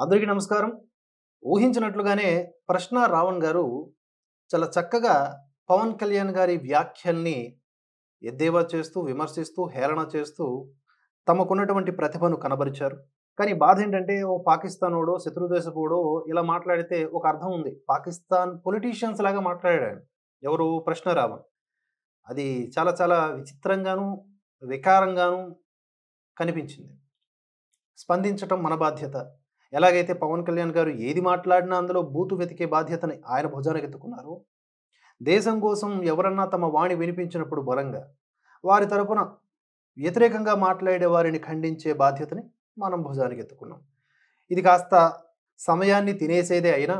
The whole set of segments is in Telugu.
అందరికీ నమస్కారం. ఊహించినట్లుగానే 'ప్రశ్న రావణ్' గారు చాలా చక్కగా పవన్ కళ్యాణ్ గారి వ్యాఖ్యల్ని ఎద్దేవా చేస్తూ, విమర్శిస్తూ, హేళన చేస్తూ తమకున్నటువంటి ప్రతిభను కనబరిచారు. కానీ బాధేంటంటే ఓ పాకిస్తానోడో, శత్రుదేశపోడో ఇలా మాట్లాడితే ఒక అర్థం ఉంది. పాకిస్తాన్ పొలిటీషియన్స్ లాగా మాట్లాడాడాయన. ఎవరు? 'ప్రశ్న రావణ్.' అది చాలా చాలా విచిత్రంగాను, వికారంగాను కనిపించింది. స్పందించటం మన బాధ్యత. ఎలాగైతే పవన్ కళ్యాణ్ గారు ఏది మాట్లాడినా అందులో బూతు వెతికే బాధ్యతని ఆయన భుజానకెత్తుకున్నారో, దేశం కోసం ఎవరన్నా తమ వాణి వినిపించినప్పుడు బలంగా, వారి తరపున వ్యతిరేకంగా మాట్లాడే వారిని ఖండించే బాధ్యతని మనం భుజానికెత్తుకున్నాం. ఇది కాస్త సమయాన్ని తినేసేదే అయినా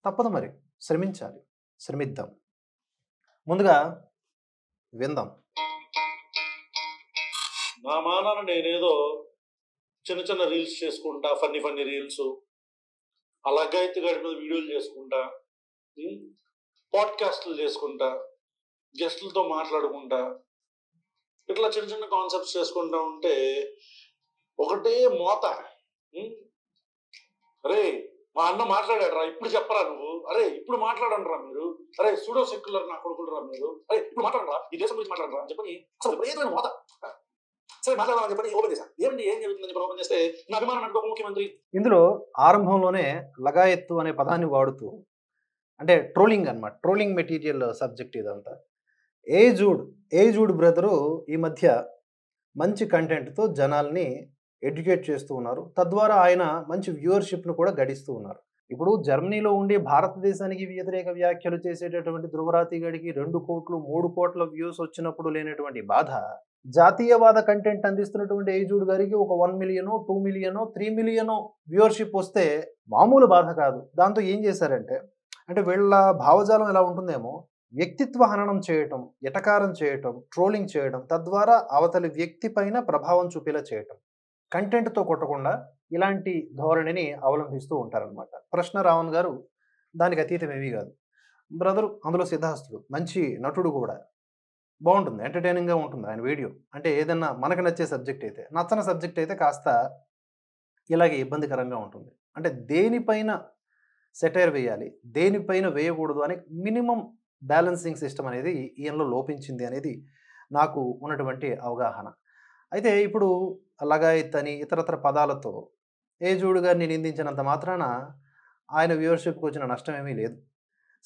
తప్పదు మరి. శ్రమించాలి. శ్రమిద్దాం. ముందుగా విందాం. నా మానాన నేనేదో చిన్న చిన్న రీల్స్ చేసుకుంటా, ఫన్నీ ఫన్నీ రీల్స్, ఆ లగ్గాయత్తు గారి మీద వీడియోలు చేసుకుంటా, పాడ్కాస్ట్లు చేసుకుంటా, గెస్టులతో మాట్లాడుకుంటా, ఇట్లా చిన్న చిన్న కాన్సెప్ట్స్ చేసుకుంటా ఉంటే ఒకటే మోత. అరే మా అన్న మాట్లాడాడు రా, ఇప్పుడు చెప్పరా నువ్వు, అరే ఇప్పుడు మాట్లాడండి రా మీరు, అరే సూడో సెక్యులర్ నా కొడుకులు రా మీరు, అరే ఇప్పుడు మాట్లాడరా, ఈ దేశం గురించి మాట్లాడరా అని చెప్పని అసలు విపరీతమైన మోత. సరే మాట్లాడాలని చెప్పని ఓపెన్ చేశాను. ఏం జరుగుతుందని చెప్పి ఓపెన్ చేస్తే నా అభిమానం అంటే ఉప ముఖ్యమంత్రి. ఇందులో ఆరంభంలోనే లగాయత్తు అనే పదాన్ని వాడుతూ అంటే ట్రోలింగ్ అన్నమాట. ట్రోలింగ్ మెటీరియల్ సబ్జెక్ట్ ఇదంతా. ఏజూడ్ బ్రదరు ఈ మధ్య మంచి కంటెంట్‌తో జనాల్ని ఎడ్యుకేట్ చేస్తూ ఉన్నారు. తద్వారా ఆయన మంచి వ్యూవర్‌షిప్‌ను కూడా గడిస్తూ ఉన్నారు. ఇప్పుడు జర్మనీలో ఉండి భారతదేశానికి వ్యతిరేక వ్యాఖ్యలు చేసేటటువంటి ధ్రువరాతి గడికి 2,00,00,000, 3,00,00,000 వ్యూస్ వచ్చినప్పుడు లేనటువంటి బాధ, జాతీయవాద కంటెంట్ అందిస్తున్నటువంటి ఏజూడ్ గారికి ఒక 1,000,000, 2,000,000, 3,000,000 వ్యూవర్‌షిప్ వస్తే మామూలు బాధ కాదు. దాంతో ఏం చేశారంటే, అంటే వీళ్ళ భావజాలం ఎలా ఉంటుందేమో, వ్యక్తిత్వ హననం చేయటం, ఎటకారం చేయటం, ట్రోలింగ్ చేయడం, తద్వారా అవతలి వ్యక్తి పైన ప్రభావం చూపేలా చేయటం. కంటెంట్‌తో కొట్టకుండా ఇలాంటి ధోరణిని అవలంబిస్తూ ఉంటారనమాట. 'ప్రశ్న రావణ్' గారు దానికి అతీతం ఏమీ కాదు. బ్రదరు అందులో సిద్ధహస్తుడు. మంచి నటుడు కూడా. బావుంటుంది. ఎంటర్‌టైనింగ్‌గా ఉంటుంది ఆయన వీడియో. అంటే ఏదన్నా మనకు నచ్చే సబ్జెక్ట్ అయితే. నచ్చని సబ్జెక్ట్ అయితే కాస్త ఇలాగే ఇబ్బందికరంగా ఉంటుంది. అంటే దేనిపైన సెటైర్ వేయాలి, దేనిపైన వేయకూడదు అనే మినిమమ్ బ్యాలెన్సింగ్ సిస్టమ్ అనేది ఈయనలో లోపించింది అనేది నాకు ఉన్నటువంటి అవగాహన. అయితే ఇప్పుడు లగాయత్ అని ఇతరత్ర పదాలతో ఏజూడ్ గారిని నిందించినంత మాత్రాన ఆయన వ్యూవర్‌షిప్‌కి వచ్చిన నష్టం ఏమీ లేదు.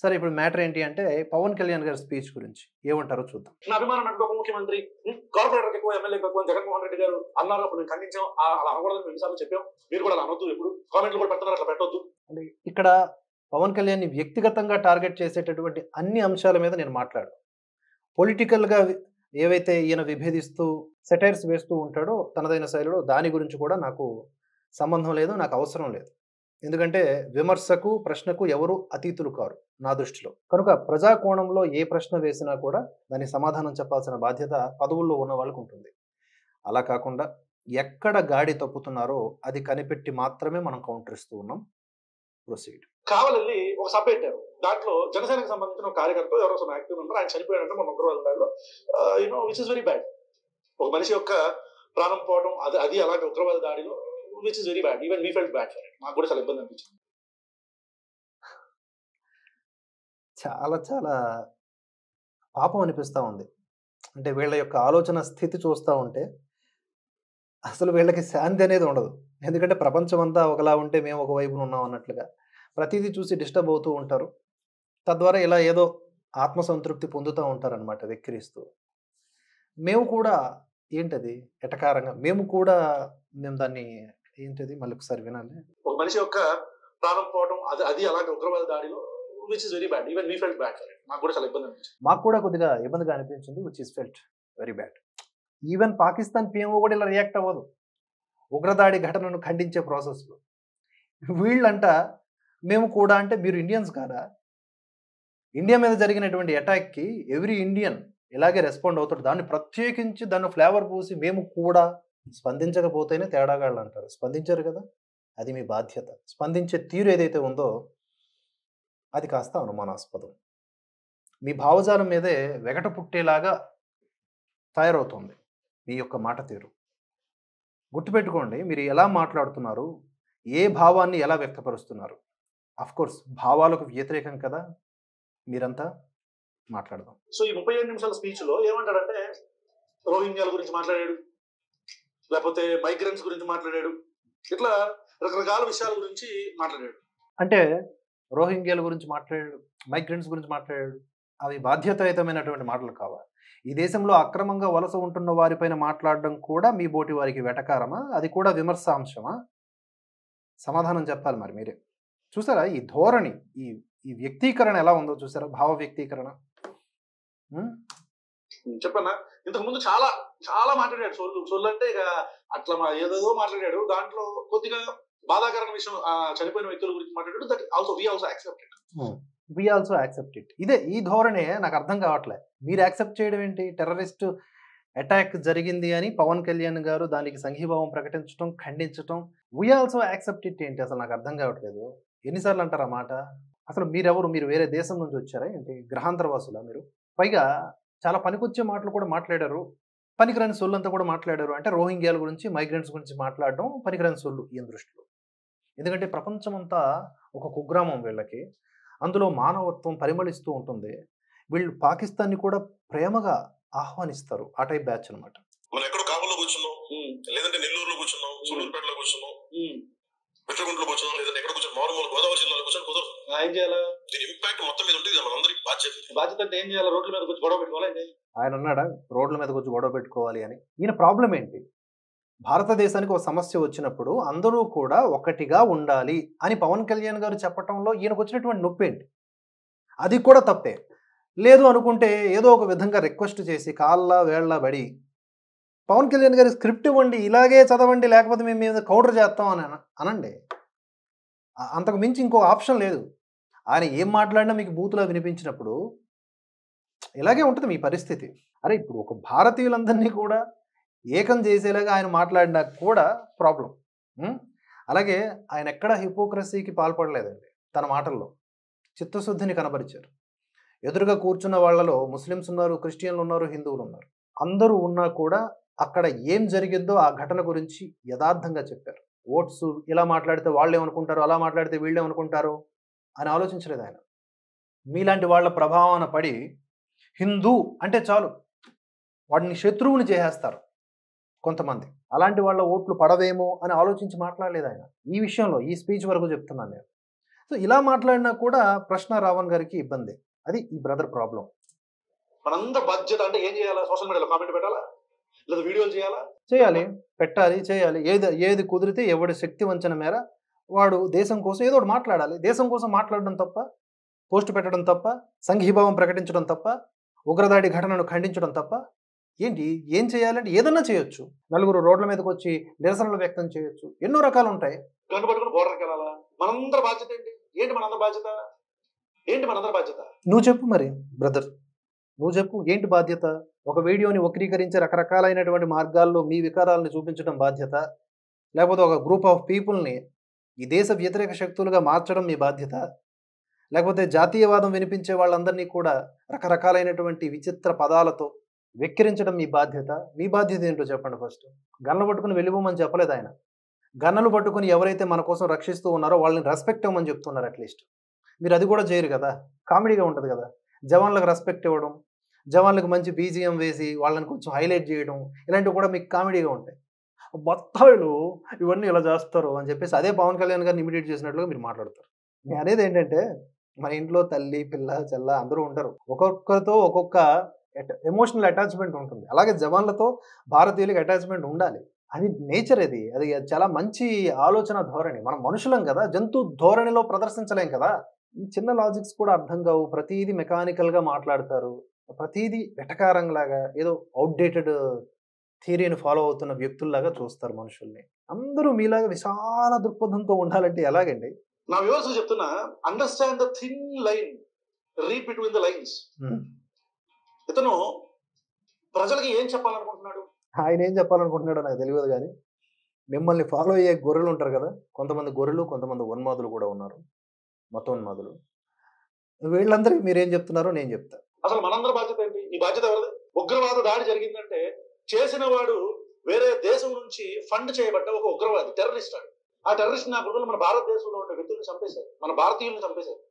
సరే ఇప్పుడు మ్యాటర్ ఏంటి అంటే పవన్ కళ్యాణ్ గారి స్పీచ్ గురించి ఏమంటారో చూద్దాం. నా అభిమానం అంటే ఉప ముఖ్యమంత్రి, కార్పొరేటర్ ఎక్కువ, ఎమ్మెల్యే ఎక్కువ, జగన్మోహన్ రెడ్డి గారు అన్నారు, అప్పుడు మేము ఖండించాం. అలా అనకూడదని ఎన్నిసార్లు చెప్పాం. మీరు కూడా అలా అనొద్దు, ఎప్పుడు కామెంట్లు కూడా పెడుతున్నారు, అట్లా పెట్టొద్దు. అంటే ఇక్కడ పవన్ కళ్యాణ్‌ని వ్యక్తిగతంగా టార్గెట్ చేసేటటువంటి అన్ని అంశాల మీద నేను మాట్లాడను. పొలిటికల్‌గా ఏవైతే ఈయన విభేదిస్తూ సెటైర్స్ వేస్తూ ఉంటాడో తనదైన శైలిలో దాని గురించి కూడా నాకు సంబంధం లేదు. నాకు అవసరం లేదు. ఎందుకంటే విమర్శకు, ప్రశ్నకు ఎవరు అతీతులు కారు నా దృష్టిలో. కనుక ప్రజా కోణంలో ఏ ప్రశ్న వేసినా కూడా దానికి సమాధానం చెప్పాల్సిన బాధ్యత పదవుల్లో ఉన్న వాళ్ళకుంటుంది. అలా కాకుండా ఎక్కడ గాడి తప్పుతున్నారో అది కనిపెట్టి మాత్రమే మనం కౌంటర్ ఇస్తూ ఉన్నాం. ప్రొసీడ్. కావాలని ఒక సభ పెట్టారు. దాంట్లో జనసేనకు సంబంధించిన ఒక కార్యకర్త ఎవరో some యాక్టివ్ ఉన్నారు, ఆయన చనిపోయాడంటే మన ఉగ్రవాద దాడిలో. Which is very bad. ఒక మనిషి యొక్క ప్రాణం పోవడం, అది అలాగే ఉగ్రవాద దాడిలో, which is very bad. Even we felt bad for it. నాకు కూడా చాలా ఇబ్బంది అనిపించింది. చాలా చాలా పాపం అనిపిస్తా ఉంది. అంటే వీళ్ళ యొక్క ఆలోచన స్థితి చూస్తా ఉంటే అసలు వీళ్ళకి శాంతి అనేది ఉండదు. ఎందుకంటే ప్రపంచమంతా ఒకలా ఉంటే మేము ఒక వైపున ఉన్నాం అన్నట్లుగా. ప్రతీదీ చూసి డిస్టర్బ్ అవుతూ ఉంటారు. తద్వారా ఇలా ఏదో ఆత్మసంతృప్తి పొందుతా ఉంటారనమాట వెక్కిరిస్తూ. మేము కూడా ఏంటది ఎటకారంగా మేము దాన్ని ఏంటది మళ్ళీ ఒకసారి వినాలి. ఒక మనిషి యొక్క ప్రాణం పోవడం, అది అలాగే ఉగ్రవాద దాడిలో, which is very bad. Even we felt bad for it. నాకు కూడా చాలా ఇబ్బంది అనిపించింది. మాకు కూడా కొద్దిగా ఇబ్బందిగా అనిపించింది. Which is felt very bad. Even Pakistan PMO కూడా ఇలా రియాక్ట్ అవ్వదు. ఉగ్రదాడి ఘటనను ఖండించే ప్రాసెస్‌లో. వీళ్ళంట మేము కూడా అంటే మీరు ఇండియన్స్ కాదా? ఇండియా మీద జరిగినటువంటి అటాక్‌కి ఎవ్రీ ఇండియన్ ఇలాగే రెస్పాండ్ అవుతాడు. దాన్ని ప్రత్యేకించి దాన్ని ఫ్లేవర్ పూసి మేము కూడా స్పందించకపోతేనే తేడాగాళ్ళంటారు. స్పందించారు కదా! అది మీ బాధ్యత. స్పందించే తీరు ఏదైతే ఉందో అది కాస్త అనుమానాస్పదం. మీ భావజాలం మీదే వెగట పుట్టేలాగా తయారవుతోంది మీ యొక్క మాట తీరు. గుర్తుపెట్టుకోండి మీరు ఎలా మాట్లాడుతున్నారు, ఏ భావాన్ని ఎలా వ్యక్తపరుస్తున్నారు? కోర్స్ భావాలకు వ్యతిరేకం కదా మీరంతా, మాట్లాడదాం. సో ఈ 37 నిమిషాల స్పీచ్ లో ఏమంటాడంటే రోహింగ్యాల గురించి మాట్లాడాడు, లేకపోతే మైగ్రెంట్స్ గురించి మాట్లాడాడు, ఇట్లా రకరకాల విషయాల గురించి మాట్లాడాడు. అంటే రోహింగ్యాల గురించి మాట్లాడాడు, మైగ్రెంట్స్ గురించి మాట్లాడాడు. అవి బాధ్యతాయుతమైనటువంటి మాటలు కావాలి. ఈ దేశంలో అక్రమంగా వలస ఉంటున్న వారిపైన మాట్లాడడం కూడా మీ బోటి వారికి వెటకారమా? అది కూడా విమర్శాంశమా? సమాధానం చెప్పాలి మరి మీరే. చూసారా ఈ ధోరణి, ఈ ఈ వ్యక్తీకరణ ఎలా ఉందో చూసారా, భావ వ్యక్తీకరణ. చెప్పన్నా ఇంతకు ముందు చాలా చాలా మాట్లాడాడు. సొల్లు అంటే ఇక అట్లా ఏదేదో మాట్లాడాడు. దాంట్లో కొద్దిగా బాధాకరమైన విషయం చనిపోయిన వ్యక్తుల గురించి మాట్లాడాడు. That also we also accept it. We also accept it. ఇదే ఈ ధోరణే నాకు అర్థం కావట్లేదు. మీరు యాక్సెప్ట్ చేయడం ఏంటి? టెర్రరిస్ట్ అటాక్ జరిగింది అని పవన్ కళ్యాణ్ గారు దానికి సంఘీభావం ప్రకటించడం, ఖండించడం, వి ఆల్సో యాక్సెప్ట్ ఇట్ ఏంటి? అసలు నాకు అర్థం కావట్లేదు. ఎన్నిసార్లు అంటారు ఆ మాట? అసలు మీరెవరు? మీరు వేరే దేశం నుంచి వచ్చారా ఏంటి? గ్రహాంతరవాసులా మీరు? పైగా చాలా పనికొచ్చే మాటలు కూడా మాట్లాడారు, పనికిరాని సొల్లు అంతా కూడా మాట్లాడారు. అంటే రోహింగ్యాల గురించి, మైగ్రెంట్స్ గురించి మాట్లాడడం పనికిరాని సొల్లు ఈయన దృష్టిలో. ఎందుకంటే ప్రపంచం అంతా ఒక కుగ్రామం వీళ్ళకి, అందులో మానవత్వం పరిమళిస్తూ ఉంటుంది. వీళ్ళు పాకిస్తాన్ని కూడా ప్రేమగా ఆహ్వానిస్తారు. ఆ టైప్ బ్యాచ్ అనమాట. మనం ఎక్కడో కావల్లో కూర్చున్నాం, లేదంటే నెల్లూరులో కూర్చున్నాం, సూళ్ళూరుపేటలో కూర్చున్నాం, పెట్రగుంట్లో కూర్చున్నాం, లేదంటే ఎక్కడ కూర్చొని మారుమూల గోదావరి జిల్లాలో కూర్చొని కుదరదు. ఏం చేయాలా? దీని ఇంపాక్ట్ మొత్తం మీద ఉంటుంది. మనందరికి బాధ్యత. బాధ్యత అంటే ఏం చేయాలి? రోడ్ల మీద వచ్చి గొడవ పెట్టుకోవాలి. ఆయన అన్నాడా రోడ్ల మీదకి వచ్చి గొడవ పెట్టుకోవాలి అని? ఈయన ప్రాబ్లం ఏంటి? భారతదేశానికి ఒక సమస్య వచ్చినప్పుడు అందరూ కూడా ఒకటిగా ఉండాలి అని పవన్ కళ్యాణ్ గారు చెప్పటంలో ఈయనకు వచ్చినటువంటి నొప్పి ఏంటి? అది కూడా తప్పే. లేదు అనుకుంటే ఏదో ఒక విధంగా రిక్వెస్ట్ చేసి కాళ్ళ వేళ్ళ బడి పవన్ కళ్యాణ్ గారి స్క్రిప్ట్ ఇవ్వండి, ఇలాగే చదవండి, లేకపోతే మేము మీద కౌంటర్ చేస్తాం అని అనండి. అంతకు మించి ఇంకో ఆప్షన్ లేదు. ఆయన ఏం మాట్లాడినా మీకు బూతులా వినిపించినప్పుడు ఇలాగే ఉంటుంది మీ పరిస్థితి. అరే ఇప్పుడు ఒక భారతీయులందరినీ కూడా ఏకం చేసేలాగా ఆయన మాట్లాడినా కూడా ప్రాబ్లం. అలాగే ఆయన ఎక్కడ హిపోక్రసీకి పాల్పడలేదండి. తన మాటల్లో చిత్తశుద్ధిని కనబరిచారు. ఎదురుగా కూర్చున్న వాళ్ళలో ముస్లిమ్స్ ఉన్నారు, క్రిస్టియన్లు ఉన్నారు, హిందువులు ఉన్నారు. అందరూ ఉన్నా కూడా అక్కడ ఏం జరిగిందో ఆ ఘటన గురించి యథార్థంగా చెప్పారు. ఓట్స్ ఇలా మాట్లాడితే వాళ్ళు ఏమనుకుంటారు, అలా మాట్లాడితే వీళ్ళు ఏమనుకుంటారు అని ఆలోచించలేదు ఆయన. మీలాంటి వాళ్ళ ప్రభావాన పడి హిందూ అంటే చాలు వాడిని శత్రువుని చేసేస్తారు కొంతమంది. అలాంటి వాళ్ళ ఓట్లు పడవేమో అని ఆలోచించి మాట్లాడలేదు ఆయన. ఈ విషయంలో ఈ స్పీచ్ వరకు చెప్తున్నాను నేను. సో ఇలా మాట్లాడినా కూడా ప్రశ్న రావణ్ గారికి ఇబ్బంది. అది ఈ బ్రదర్ ప్రాబ్లం. మనందరి బాధ్యత అంటే ఏం చేయాలా? సోషల్ మీడియాలో కామెంట్ పెట్టాలా, లేదా వీడియోలు చేయాలా? చేయాలి, పెట్టాలి, చేయాలి. ఏది కుదిరితే ఎవడి శక్తి వంచన మేర వాడు దేశం కోసం ఏదో ఒకటి మాట్లాడాలి. దేశం కోసం మాట్లాడడం తప్ప, పోస్ట్ పెట్టడం తప్ప, సంఘీభావం ప్రకటించడం తప్ప, ఉగ్రదాడి ఘటనను ఖండించడం తప్ప ఏంటి? ఏం చేయాలంటే ఏదన్నా చేయొచ్చు. నలుగురు రోడ్ల మీదకి వచ్చి నిరసనలు వ్యక్తం చేయొచ్చు. ఎన్నో రకాలు ఉంటాయి. గంట పట్టుకుని బోర్డర్కి వెళ్ళాలా? మనందరి బాధ్యత ఏంటి? ఏంటి మనందరి బాధ్యత? ఏంటి మనందరి బాధ్యత? నువ్వు చెప్పు మరి బ్రదర్, నువ్వు చెప్పు ఏంటి బాధ్యత? ఒక వీడియోని వక్రీకరించి రకరకాలైనటువంటి మార్గాల్లో మీ వికారాలను చూపించడం బాధ్యత, లేకపోతే ఒక గ్రూప్ ఆఫ్ పీపుల్ని ఈ దేశ వ్యతిరేక శక్తులుగా మార్చడం మీ బాధ్యత, లేకపోతే జాతీయవాదం వినిపించే వాళ్ళందరినీ కూడా రకరకాలైనటువంటి విచిత్ర పదాలతో వెక్కిరించడం మీ బాధ్యత. మీ బాధ్యత ఏంటో చెప్పండి ఫస్ట్. గన్నలు పట్టుకుని వెళ్ళిపోమని చెప్పలేదు ఆయన. గన్నలు పట్టుకుని ఎవరైతే మన కోసం రక్షిస్తూ ఉన్నారో వాళ్ళని రెస్పెక్ట్ ఇవ్వమని చెప్తున్నారు. అట్లీస్ట్ మీరు అది కూడా చేయరు కదా. కామెడీగా ఉంటుంది కదా. జవాన్లకు రెస్పెక్ట్ ఇవ్వడం, జవాన్లకు మంచి బీజిఎం వేసి వాళ్ళని కొంచెం హైలైట్ చేయడం, ఇలాంటివి కూడా మీకు కామెడీగా ఉంటాయి. బత్తాయిలు ఇవన్నీ ఇలా చేస్తారు అని చెప్పేసి అదే పవన్ కళ్యాణ్ గారిని ఇమిడియేట్ చేసినట్లుగా మీరు మాట్లాడతారు. నేను అనేది ఏంటంటే మన ఇంట్లో తల్లి, పిల్ల, చెల్ల అందరూ ఉంటారు. ఒక్కొక్కరితో ఒక్కొక్క ఎమోషనల్ అటాచ్మెంట్ ఉంటుంది. అలాగే జవాన్లతో భారతీయులకి అటాచ్మెంట్ ఉండాలి. అది నేచర్. అది చాలా మంచి ఆలోచన ధోరణి. మనం మనుషులం కదా, జంతు ధోరణిలో ప్రదర్శించలేం కదా. ఈ చిన్న లాజిక్స్ కూడా అర్థం కావు. ప్రతిదీ మెకానికల్గా మాట్లాడతారు. ప్రతిదీ వెటకారంలాగా ఏదో అవుట్డేటెడ్ థియరీని ఫాలో అవుతున్న వ్యక్తుల్లాగా చూస్తారు మనుషుల్ని. అందరూ మీలాగా విశాల దృక్పథంతో ఉండాలంటే ఎలాగండి? నా వ్యూవర్స్ చెప్తున్నా, understand the thin line, read between the lines. ఇతను ప్రజలకి ఏం చెప్పాలనుకుంటున్నాడు? ఆయన ఏం చెప్పాలనుకుంటున్నాడో నాకు తెలియదు, కానీ మిమ్మల్ని ఫాలో అయ్యే గొర్రెలు ఉంటారు కదా, కొంతమంది గొర్రెలు, కొంతమంది ఉన్మాదులు కూడా ఉన్నారు, మతోన్మాదులు. వీళ్ళందరికీ మీరేం చెప్తున్నారో నేను చెప్తా. అసలు మనందరి బాధ్యత ఏంటి? ఈ బాధ్యత ఎవరిది? ఉగ్రవాద దాడి జరిగిందంటే చేసిన వాడు వేరే దేశం నుంచి ఫండ్ చేయబడ్డ ఒక ఉగ్రవాది, టెర్రరిస్ట్. ఆ టెర్రరిస్ట్ నాయకులు మన భారతదేశంలో ఉండే వ్యక్తులను చంపేశారు, మన భారతీయులను చంపేశారు.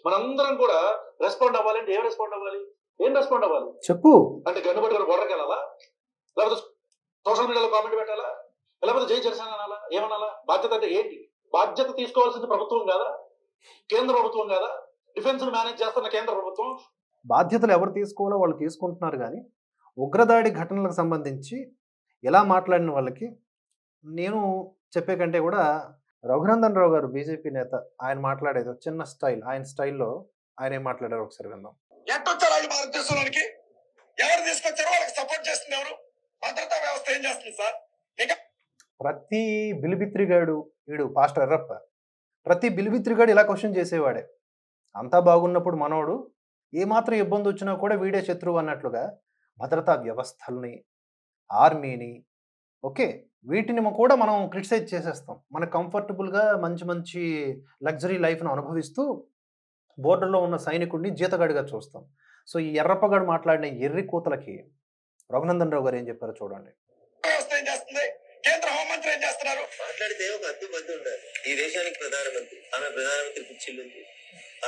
మనందరం కూడా రెస్పాండ్ అవ్వాలంటే ఏం రెస్పాండ్ అవ్వాలి? ఏం రెస్పాండ్ అవ్వాలి చెప్పు. అంటే గన్ను పట్టుకొని బొర్రకి వెళ్ళాలా, లేకపోతే సోషల్ మీడియాలో కామెంట్ పెట్టాలా, లేకపోతే జై జనసేన అనాలా, ఏమనాలా? బాధ్యత అంటే ఏంటి? బాధ్యత తీసుకోవాల్సింది ప్రభుత్వం కాదా? కేంద్ర ప్రభుత్వం కాదా? డిఫెన్స్ మేనేజ్ చేస్తున్న కేంద్ర ప్రభుత్వం. బాధ్యతలు ఎవరు తీసుకోవాలో వాళ్ళు తీసుకుంటున్నారు. కానీ ఉగ్రదాడి ఘటనలకు సంబంధించి ఎలా మాట్లాడిన వాళ్ళకి నేను చెప్పే కంటే కూడా రఘునందన్ రావు గారు బీజేపీ నేత, ఆయన మాట్లాడేది చిన్న స్టైల్, ఆయన స్టైల్లో ఆయన ఏం మాట్లాడారు ఒకసారి విందాం. ఎట్టొచ్చారు భారతదేశంలోనికి? ఎవరు తీసుకొచ్చారో వాళ్ళకి సపోర్ట్ చేస్తుంది ఎవరు? భద్రతా వ్యవస్థ ఏం చేస్తుంది సార్? ప్రతి బిలిబిత్రిగాడు, వీడు పాస్టర్ ఎర్రప్ప, ప్రతి బిలిబిత్రిగాడు ఇలా క్వశ్చన్ చేసేవాడే. అంతా బాగున్నప్పుడు మనోడు ఏమాత్రం ఇబ్బంది వచ్చినా కూడా వీడే శత్రువు అన్నట్లుగా భద్రతా వ్యవస్థల్ని, ఆర్మీని, ఓకే, వీటిని కూడా మనం క్రిటిసైజ్ చేసేస్తాం. మనకు కంఫర్టబుల్గా మంచి మంచి లగ్జరీ లైఫ్ను అనుభవిస్తూ బోర్డర్లో ఉన్న సైనికుడిని జీతగాడిగా చూస్తాం. సో ఈ ఎర్రప్పగాడు మాట్లాడిన ఎర్రి కూతలకి రఘునందన్ రావు గారు ఏం చెప్పారో చూడండి. కేంద్ర హోంమంత్రి ఏం చేస్తున్నారు? మాట్లాడితే ఒక అద్దు బద్దు ఉండాలి. ఈ దేశానికి ప్రధానమంత్రి, ఆమె ప్రధానమంత్రి పిచ్చిల్లుంది,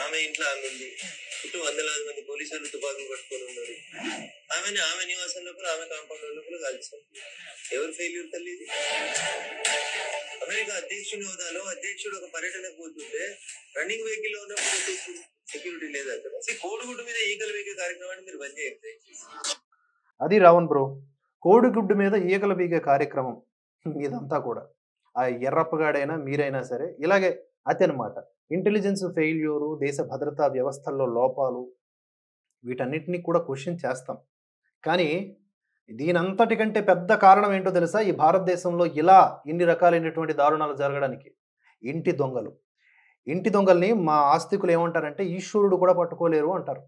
ఆమె ఇంట్లో ఆమె ఉంది, చుట్టూ వందలాది మంది పోలీసులు తుపాకులు పట్టుకొని ఉన్నారు. ఆమె నివాసం లోపల, ఆమె కాంపౌండ్ లోపల కాల్చారు. ఎవరు ఫెయిల్యూర్ తల్లి? అమెరికా అధ్యక్షుని హోదాలో అధ్యక్షుడు ఒక పర్యటనకు పోతుంటే రన్నింగ్ వెహికల్ లో ఉన్నప్పుడు సెక్యూరిటీ లేదు అక్కడ. కోడిగుడ్డు మీద ఈగలు వేగే కార్యక్రమాన్ని మీరు బంద్ చేయండి. అది రావణ్ బ్రో, కోడిగుడ్డు మీద ఈగలు బీగే కార్యక్రమం ఇదంతా కూడా. ఆ ఎర్రప్పగాడైనా మీరైనా సరే ఇలాగే అతి అనమాట. ఇంటెలిజెన్స్ ఫెయిల్యూరు, దేశ భద్రతా వ్యవస్థల్లో లోపాలు, వీటన్నిటినీ కూడా క్వశ్చన్ చేస్తాం. కానీ దీనంతటికంటే పెద్ద కారణం ఏంటో తెలుసా? ఈ భారతదేశంలో ఇలా ఇన్ని రకాలైనటువంటి దారుణాలు జరగడానికి ఇంటి దొంగలు. ఇంటి దొంగల్ని మా ఆస్తికులు ఏమంటారంటే ఈశ్వరుడు కూడా పట్టుకోలేరు అంటారు.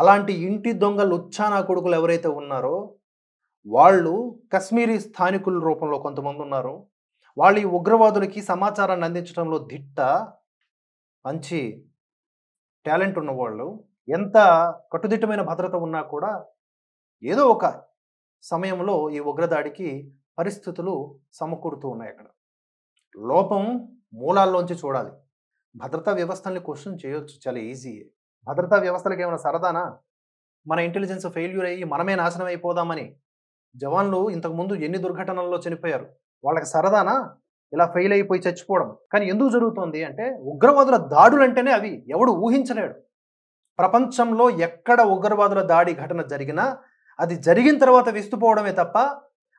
అలాంటి ఇంటి దొంగలు ఉచ్చానా కొడుకులు ఎవరైతే ఉన్నారో వాళ్ళు కశ్మీరీ స్థానికుల రూపంలో కొంతమంది ఉన్నారు. వాళ్ళు ఈ ఉగ్రవాదులకి సమాచారాన్ని అందించడంలో దిట్ట, మంచి టాలెంట్ ఉన్నవాళ్ళు. ఎంత కట్టుదిట్టమైన భద్రత ఉన్నా కూడా ఏదో ఒక సమయంలో ఈ ఉగ్రదాడికి పరిస్థితులు సమకూరుతూ ఉన్నాయి. అక్కడ లోపం మూలాల్లోంచి చూడాలి. భద్రతా వ్యవస్థల్ని క్వశ్చన్ చేయొచ్చు, చాలా ఈజీ. భద్రతా వ్యవస్థలకు ఏమైనా సరదానా? మన ఇంటెలిజెన్స్ ఫెయిల్యూర్ అయ్యి మనమే నాశనం అయిపోదామని జవాన్లు ఇంతకుముందు ఎన్ని దుర్ఘటనల్లో చనిపోయారు? వాళ్ళకి సరదానా ఇలా ఫెయిల్ అయిపోయి చచ్చిపోవడం? కానీ ఎందుకు జరుగుతోంది అంటే ఉగ్రవాదుల దాడులు అంటేనే అవి ఎవడు ఊహించలేడు. ప్రపంచంలో ఎక్కడ ఉగ్రవాదుల దాడి ఘటన జరిగినా అది జరిగిన తర్వాత విస్తుపోవడమే తప్ప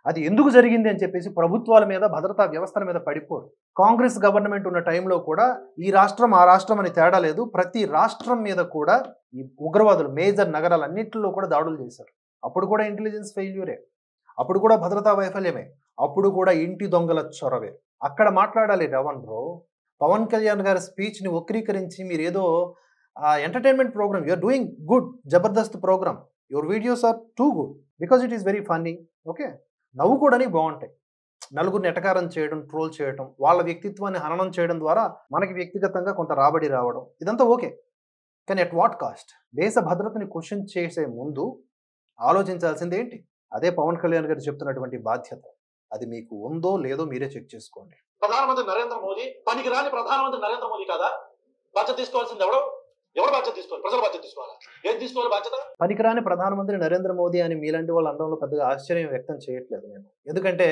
అది ఎందుకు జరిగింది అని చెప్పేసి ప్రభుత్వాల మీద, భద్రతా వ్యవస్థల మీద పడిపోరు. కాంగ్రెస్ గవర్నమెంట్ ఉన్న టైంలో కూడా ఈ రాష్ట్రం ఆ రాష్ట్రం అని తేడా లేదు, ప్రతి రాష్ట్రం మీద కూడా ఈ ఉగ్రవాదులు మేజర్ నగరాలన్నింటిలో కూడా దాడులు చేశారు. అప్పుడు కూడా ఇంటెలిజెన్స్ ఫెయిల్యూరే, అప్పుడు కూడా భద్రతా వైఫల్యమే, అప్పుడు కూడా ఇంటి దొంగల చొరవే. అక్కడ మాట్లాడాలి రావణ్ బ్రో. పవన్ కళ్యాణ్ గారి స్పీచ్ని వక్రీకరించి మీరు ఏదో entertainment program, you're doing good, Jabardasth program, your videos are too good because it is very funny. Okay, నవ్వు కూడా బాగుంటాయి. నలుగురిని ఎటకారం చేయడం, ట్రోల్ చేయడం, వాళ్ళ వ్యక్తిత్వాన్ని హననం చేయడం ద్వారా మనకి వ్యక్తిగతంగా కొంత రాబడి రావడం, ఇదంతా ఓకే. కానీ అట్ వాట్ కాస్ట్? దేశ భద్రతని క్వశ్చన్ చేసే ముందు ఆలోచించాల్సింది ఏంటి? అదే పవన్ కళ్యాణ్ గారు చెప్తున్నటువంటి బాధ్యత. అది మీకు ఉందో లేదో మీరే చెక్ చేసుకోండి. ప్రధానమంత్రి నరేంద్ర మోదీ పనికిరాని ప్రధానమంత్రి నరేంద్ర మోదీ కాదా? బాధ్యత తీసుకోవాల్సింది ఎవరు బాధ్యత తీసుకోవాలి? ప్రజలు బాధ్యత తీసుకోవాలా? ఏం తీసుకోవాలి బాధ్యత? పనికిరాని ప్రధానమంత్రి నరేంద్ర మోదీ అని మీలాంటి వాళ్ళు అనడంలో పెద్దగా ఆశ్చర్యం వ్యక్తం చేయట్లేదు నేను. ఎందుకంటే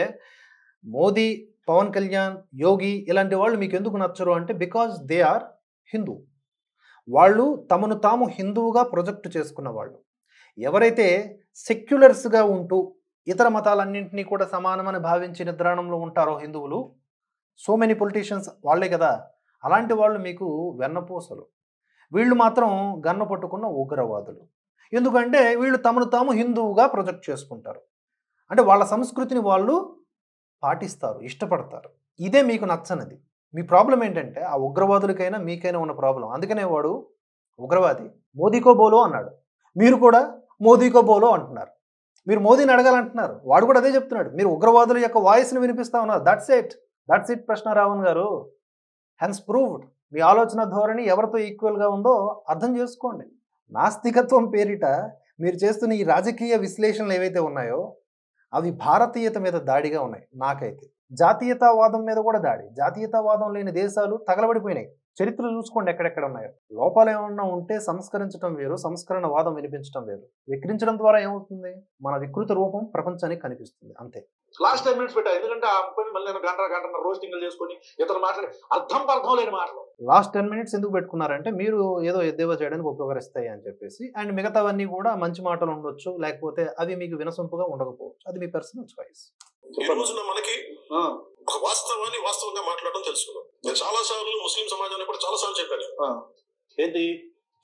మోదీ, పవన్ కళ్యాణ్, యోగి ఇలాంటి వాళ్ళు మీకు ఎందుకు నచ్చరు అంటే బికాజ్ దే ఆర్ హిందూ. వాళ్ళు తమను తాము హిందువుగా ప్రొజెక్ట్ చేసుకున్న వాళ్ళు. ఎవరైతే సెక్యులర్స్గా ఉంటూ ఇతర మతాలన్నింటినీ కూడా సమానమని భావించి నిద్రాణంలో ఉంటారో హిందువులు, సో మెనీ పొలిటీషియన్స్ వాళ్ళే కదా, అలాంటి వాళ్ళు మీకు వెన్నపూసలు. వీళ్ళు మాత్రం గన్న పట్టుకున్న ఉగ్రవాదులు. ఎందుకంటే వీళ్ళు తమను తాము హిందువుగా ప్రొజెక్ట్ చేసుకుంటారు. అంటే వాళ్ళ సంస్కృతిని వాళ్ళు పాటిస్తారు, ఇష్టపడతారు. ఇదే మీకు నచ్చనిది. మీ ప్రాబ్లం ఏంటంటే ఆ ఉగ్రవాదులకైనా మీకైనా ఉన్న ప్రాబ్లం. అందుకనే వాడు ఉగ్రవాది మోదీకో బోలో అన్నాడు, మీరు కూడా మోదీకో బోలో అంటున్నారు. మీరు మోదీని అడగాలంటున్నారు, వాడు కూడా అదే చెప్తున్నాడు. మీరు ఉగ్రవాదుల యొక్క వాయిస్ని వినిపిస్తా ఉన్నారు. దట్స్ ఇట్ ప్రశ్న రావణ్ గారు. Hence proved. మీ ఆలోచన ధోరణి ఎవరితో ఈక్వల్గా ఉందో అర్థం చేసుకోండి. నాస్తికత్వం పేరిట మీరు చేస్తున్న ఈ రాజకీయ విశ్లేషణలు ఏవైతే ఉన్నాయో అవి భారతీయత మీద దాడిగా ఉన్నాయి నాకైతే. జాతీయతావాదం మీద కూడా దాడి. జాతీయతావాదం లేని దేశాలు తగలబడిపోయినాయి. చరిత్ర చూసుకోండి ఎక్కడెక్కడ ఉన్నాయో. లోపాలు ఏమన్నా ఉంటే సంస్కరించడం వేరు, సంస్కరణ వాదం వినిపించడం వేరు. విక్రించడం ద్వారా ఏమవుతుంది? మన వికృత రూపం ప్రపంచానికి కనిపిస్తుంది, అంతే. లాస్ట్ 10 minutes పెట్టా, ఎందుకంటే ఆ అబ్బాయి మళ్ళీ గంట రోస్టింగ్ చేసుకొని ఇతను మాట్లాడి అర్థం లేని మాటలు. లాస్ట్ 10 minutes ఎందుకు పెట్టుకున్నారంటే మీరు ఏదో ఎద్దేవా చేయడానికి ఉపయోగిస్తాయి అని చెప్పేసి. అండ్ మిగతావన్నీ కూడా మంచి మాటలు ఉండొచ్చు, లేకపోతే అవి మీకు వినసొంపుగా ఉండకపోవచ్చు. అది మీ పర్సనల్ చాయిస్. ఈ రోజున మనకి ఒక వాస్తవాన్ని వాస్తవంగా మాట్లాడడం తెలుసుకున్నాం. నేను చాలా సార్లు ముస్లిం సమాజానికి కూడా చాలా సార్లు చెప్పాను. ఏంటి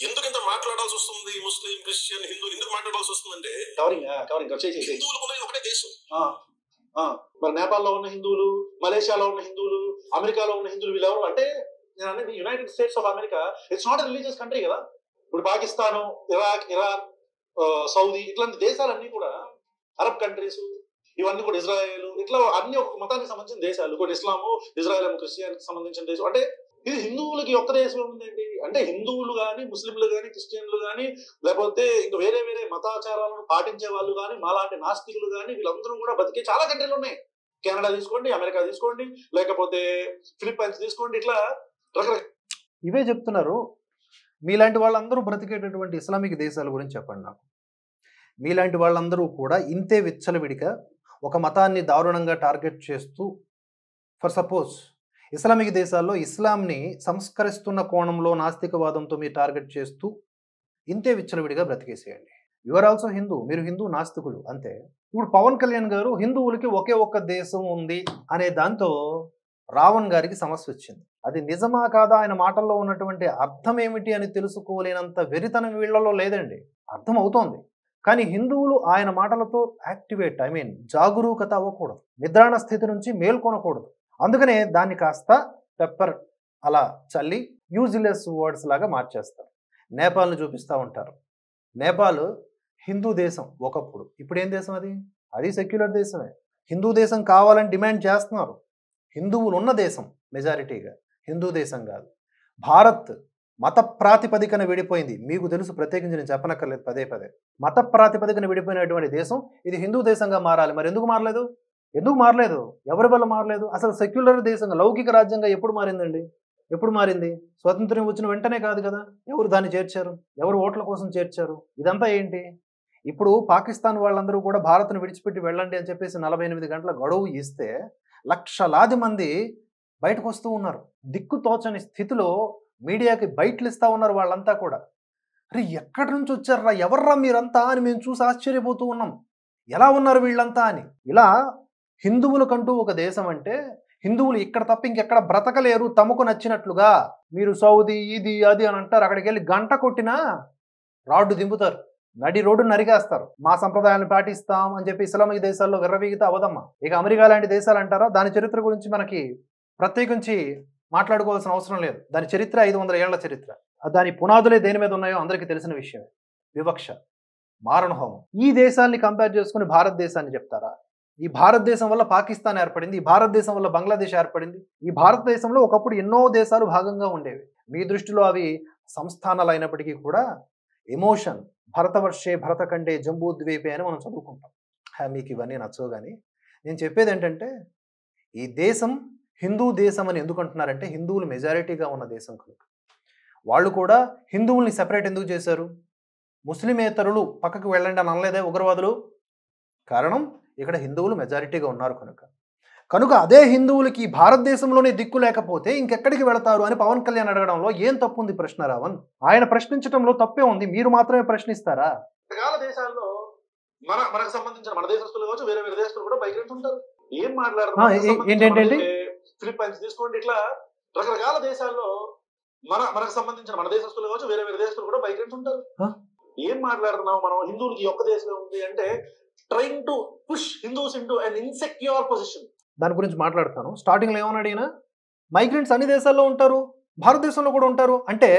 ఎందుకు ఇంత మాట్లాడాల్సి వస్తుంది? ముస్లిం, క్రిస్టియన్, హిందూ ఎందుకు మాట్లాడాల్సి వస్తుందంటే హిందువులకు ఉన్నది ఒకటే దేశం. మరి నేపాల్లో ఉన్న హిందువులు, మలేషియాలో ఉన్న హిందువులు, అమెరికాలో ఉన్న హిందువులు వీళ్ళెవరు అంటే, నేను అనేది United states of America it's not religious country కదా. ఇప్పుడు పాకిస్తాను, ఇరాక్, ఇరాన్, సౌదీ ఇట్లాంటి దేశాలన్నీ కూడా, అరబ్ కంట్రీస్ ఇవన్నీ కూడా, ఇజ్రాయెల్, ఇట్లా అన్ని ఒక మతానికి సంబంధించిన దేశాలు. కొన్ని ఇస్లాము, ఇజ్రాయెల్ ఏమో క్రిస్టియన్కి సంబంధించిన దేశం. అంటే ఇది హిందువులకి ఒక్క దేశం ఉందండి. అంటే హిందువులు కానీ, ముస్లింలు కానీ, క్రిస్టియన్లు కానీ, లేకపోతే ఇంకా వేరే వేరే మతాచారాలను పాటించే వాళ్ళు కానీ, మాలాంటి నాస్తికులు కానీ, వీళ్ళందరూ కూడా బతికే చాలా కంట్రీలు ఉన్నాయి. కెనడా తీసుకోండి, అమెరికా తీసుకోండి, లేకపోతే ఫిలిప్పైన్స్ తీసుకోండి, ఇట్లా రకరకాల ఇవే చెప్తున్నారు. మీలాంటి వాళ్ళందరూ బ్రతికేటటువంటి ఇస్లామిక్ దేశాల గురించి చెప్పండి నాకు. మీలాంటి వాళ్ళందరూ కూడా ఇంతే విచ్చలవిడిగా ఒక మతాన్ని దారుణంగా టార్గెట్ చేస్తూ, ఫర్ సపోజ్ ఇస్లామిక్ దేశాల్లో ఇస్లాంని సంస్కరిస్తున్న కోణంలో నాస్తికవాదంతో మీరు టార్గెట్ చేస్తూ ఇంతే విచ్చలవిడిగా బ్రతికేసేయండి. యువర్ ఆల్సో హిందూ, మీరు హిందూ నాస్తికులు అంతే. ఇప్పుడు పవన్ కళ్యాణ్ గారు హిందువులకి ఒకే ఒక్క దేశం ఉంది అనే దాంతో రావణ్ గారికి సమస్య వచ్చింది. అది నిజమా కాదా, ఆయన మాటల్లో ఉన్నటువంటి అర్థం ఏమిటి అని తెలుసుకోలేనంత వెరితనం వీళ్లలో లేదండి. అర్థం అవుతోంది, కానీ హిందువులు ఆయన మాటలతో యాక్టివేట్, జాగరూకత అవ్వకూడదు, నిద్రాణ స్థితి నుంచి మేల్కొనకూడదు. అందుకనే దాన్ని కాస్త పెప్పర్ అలా చల్లి యూజ్లెస్ వర్డ్స్ లాగా మార్చేస్తారు. నేపాల్ని చూపిస్తూ ఉంటారు. నేపాల్ హిందూ దేశం ఒకప్పుడు, ఇప్పుడు ఏం దేశం అది? అది సెక్యులర్ దేశమే. హిందూ దేశం కావాలని డిమాండ్ చేస్తున్నారు. హిందువులు ఉన్న దేశం మెజారిటీగా, హిందూ దేశం కాదు. భారత్ మత ప్రాతిపదికన విడిపోయింది, మీకు తెలుసు, ప్రత్యేకించి నేను చెప్పనక్కర్లేదు పదే పదే. మత ప్రాతిపదికన విడిపోయినటువంటి దేశం ఇది హిందూ దేశంగా మారాలి. మరి ఎందుకు మారలేదు? ఎవరి వల్ల మారలేదు? అసలు సెక్యులర్ దేశంగా, లౌకిక రాజ్యంగా ఎప్పుడు మారిందండి? ఎప్పుడు మారింది? స్వతంత్రం వచ్చిన వెంటనే కాదు కదా. ఎవరు దాన్ని చేర్చారు? ఎవరు ఓట్ల కోసం చేర్చారు? ఇదంతా ఏంటి? ఇప్పుడు పాకిస్తాన్ వాళ్ళందరూ కూడా భారత్ను విడిచిపెట్టి వెళ్ళండి అని చెప్పేసి 48 గంటల గడువు ఇస్తే లక్షలాది మంది బయటకు వస్తూ ఉన్నారు. దిక్కు తోచని స్థితిలో మీడియాకి బయటలు ఇస్తూ ఉన్నారు వాళ్ళంతా కూడా. అరే ఎక్కడి నుంచి వచ్చారా, ఎవర్రా మీరంతా అని మేము చూసి ఆశ్చర్యపోతూ ఉన్నాం. ఎలా ఉన్నారు వీళ్ళంతా అని. ఇలా హిందువులకంటూ ఒక దేశం అంటే హిందువులు ఇక్కడ తప్ప ఇంకెక్కడ బ్రతకలేరు తమకు నచ్చినట్లుగా. మీరు సౌదీ ఇది అది అని అంటారు, అక్కడికి వెళ్ళి గంట కొట్టినా రాడ్డు దింపుతారు, నడి రోడ్డు నరిగేస్తారు. మా సంప్రదాయాన్ని పాటిస్తాం అని చెప్పి ఇస్లామిక్ దేశాల్లో విర్రవీగితే అవదమ్మా. ఇక అమెరికా లాంటి దేశాలు అంటారా, దాని చరిత్ర గురించి మనకి ప్రత్యేకించి మాట్లాడుకోవాల్సిన అవసరం లేదు. దాని చరిత్ర 500 ఏళ్ల చరిత్ర. దాని పునాదులే దేని మీద ఉన్నాయో అందరికీ తెలిసిన విషయమే. వివక్ష, మారణహోమం. ఈ దేశాన్ని కంపేర్ చేసుకుని భారతదేశాన్ని చెప్తారా? ఈ భారతదేశం వల్ల పాకిస్తాన్ ఏర్పడింది, ఈ భారతదేశం వల్ల బంగ్లాదేశ్ ఏర్పడింది. ఈ భారతదేశంలో ఒకప్పుడు ఎన్నో దేశాలు భాగంగా ఉండేవి. మీ దృష్టిలో అవి సంస్థానాలు అయినప్పటికీ కూడా ఎమోషన్, భరతవర్షే భరతఖండే జంబూద్వీపే అని మనం చదువుకుంటాం. మీకు ఇవన్నీ నచ్చవు. కానీ నేను చెప్పేది ఏంటంటే, ఈ దేశం హిందూ దేశం అని ఎందుకు అంటున్నారంటే హిందువులు మెజారిటీగా ఉన్న దేశం కనుక. వాళ్ళు కూడా హిందువుల్ని సెపరేట్ ఎందుకు చేశారు? ముస్లిమేతరులు పక్కకు వెళ్ళండి అని అనలేదే ఉగ్రవాదులు. కారణం ఇక్కడ హిందువులు మెజారిటీగా ఉన్నారు కనుక అదే హిందువులకి భారతదేశంలోనే దిక్కు లేకపోతే ఇంకెక్కడికి వెళతారు అని పవన్ కళ్యాణ్ అడగడంలో ఏం తప్పు ఉంది? ప్రశ్న రావణ్, ఆయన ప్రశ్నించడంలో తప్పే ఉంది. మీరు మాత్రమే ప్రశ్నిస్తారా? రకరకాల దేశాల్లో మనకు సంబంధించిన మన దేశస్తులు కావచ్చు, వేరే వేరే దేశస్తులు కూడా మైగ్రెంట్స్ ఉంటారు. ఏం మాట్లాడుతున్నారు? ఏంటంటే ఫిలిప్పైన్స్ తీసుకోండి, ఇట్లా రకరకాల దేశాల్లో మనకు సంబంధించిన మన దేశస్తులు కావచ్చు, వేరే వేరే దేశస్తులు కూడా మైగ్రెంట్స్ ఉంటారు. ఏం మాట్లాడుతున్నావు? మనం హిందువులకి ఒక్క దేశం ఉంది అంటే trying to push Hindus into an insecure position. దాని గురించి మాట్లాడతాను. స్టార్టింగ్లో ఏమన్నాడు ఈయన? మైగ్రెంట్స్ అన్ని దేశాల్లో ఉంటారు, భారతదేశంలో కూడా ఉంటారు అంటే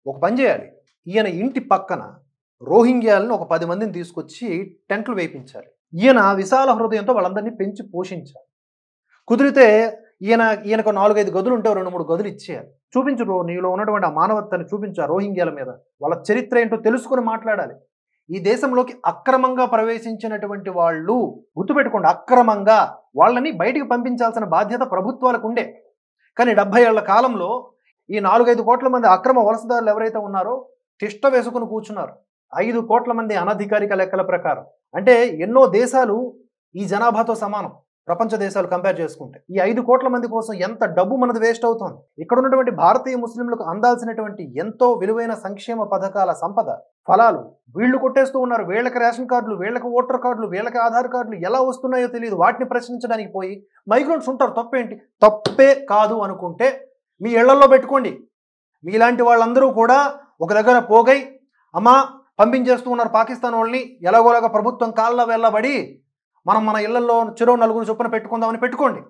ఒక పని చేయాలి. ఈయన ఇంటి పక్కన రోహింగ్యాలను ఒక 10 మందిని తీసుకొచ్చి టెంట్లు వేయించాలి. ఈయన విశాల హృదయంతో వాళ్ళందరినీ పెంచి పోషించాలి. కుదిరితే ఈయనకు 4-5 గదులు ఉంటే 2-3 గదులు ఇచ్చేయాలి. చూపించు, నీలో ఉన్నటువంటి ఆ మానవత్వాన్ని చూపించు. రోహింగ్యాల మీద వాళ్ళ చరిత్ర ఏంటో తెలుసుకొని మాట్లాడాలి. ఈ దేశంలోకి అక్రమంగా ప్రవేశించినటువంటి వాళ్ళు, గుర్తుపెట్టుకోండి, అక్రమంగా వాళ్ళని బయటికి పంపించాల్సిన బాధ్యత ప్రభుత్వాలకు ఉండే. కానీ 70 ఏళ్ల కాలంలో ఈ 4-5 కోట్ల మంది అక్రమ వలసదారులు ఎవరైతే ఉన్నారో తిష్ట వేసుకుని కూర్చున్నారు. 5 కోట్ల మంది అనధికారిక లెక్కల ప్రకారం. అంటే ఎన్నో దేశాలు ఈ జనాభాతో సమానం, ప్రపంచ దేశాలు కంపేర్ చేసుకుంటే. ఈ 5 కోట్ల మంది కోసం ఎంత డబ్బు మనది వేస్ట్ అవుతోంది. ఇక్కడ ఉన్నటువంటి భారతీయ ముస్లింలకు అందాల్సినటువంటి ఎంతో విలువైన సంక్షేమ పథకాల సంపద ఫలాలు వీళ్ళు కొట్టేస్తూ ఉన్నారు. వీళ్ళకి రేషన్ కార్డులు, వీళ్ళకి ఓటర్ కార్డులు, వీళ్ళకి ఆధార్ కార్డులు ఎలా వస్తున్నాయో తెలియదు. వాటిని ప్రశ్నించడానికి పోయి మైగ్రెంట్స్ ఉంటారు, తప్పేంటి? తప్పే కాదు అనుకుంటే మీ ఇళ్లలో పెట్టుకోండి. మీలాంటి వాళ్ళందరూ కూడా ఒక దగ్గర పోగై అమ్మా పంపించేస్తూ ఉన్నారు పాకిస్తాన్ వాళ్ళని, ఎలాగోలాగా ప్రభుత్వం కాళ్ళ వెళ్ళబడి మనం మన ఇళ్లలో చెరువు 4 చొప్పున పెట్టుకుందామని పెట్టుకోండి.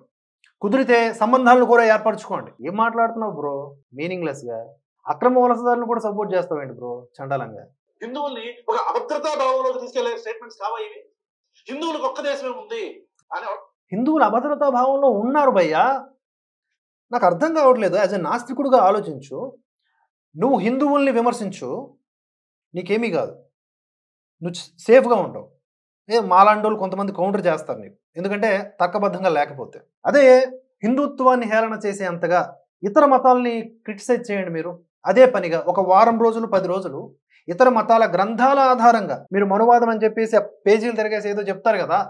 కుదిరితే సంబంధాలను కూడా ఏర్పరచుకోండి. ఏం మాట్లాడుతున్నావు బ్రో మీనింగ్లెస్గా? అక్రమ వలసదారులను కూడా సపోర్ట్ చేస్తావేంటి బ్రో చండాలంగా? హిందువుల్ని ఒక అభద్రతా భావంలోకి తీసుకెళ్లే స్టేట్మెంట్స్ కావా ఇవి? హిందువులకు ఒక్క దేశమే ఉంది అని. హిందువులు అభద్రతా భావంలో ఉన్నారు భయ్యా. నాకు అర్థం కావట్లేదు. యాజ్ ఎ నాస్తికుడుగా ఆలోచించు. నువ్వు హిందువుల్ని విమర్శించు, నీకేమీ కాదు, నువ్వు సేఫ్గా ఉంటావు. మాలాండోళ్ళు కొంతమంది కౌంటర్ చేస్తారు నీకు, ఎందుకంటే తర్కబద్ధంగా లేకపోతే. అదే హిందుత్వాన్ని హేళన చేసే అంతగా ఇతర మతాలని క్రిటిసైజ్ చేయండి మీరు. అదే పనిగా ఒక వారం రోజులు 10 రోజులు ఇతర మతాల గ్రంథాల ఆధారంగా మీరు మనువాదం అని చెప్పేసి పేజీలు తిరిగేసి ఏదో చెప్తారు కదా,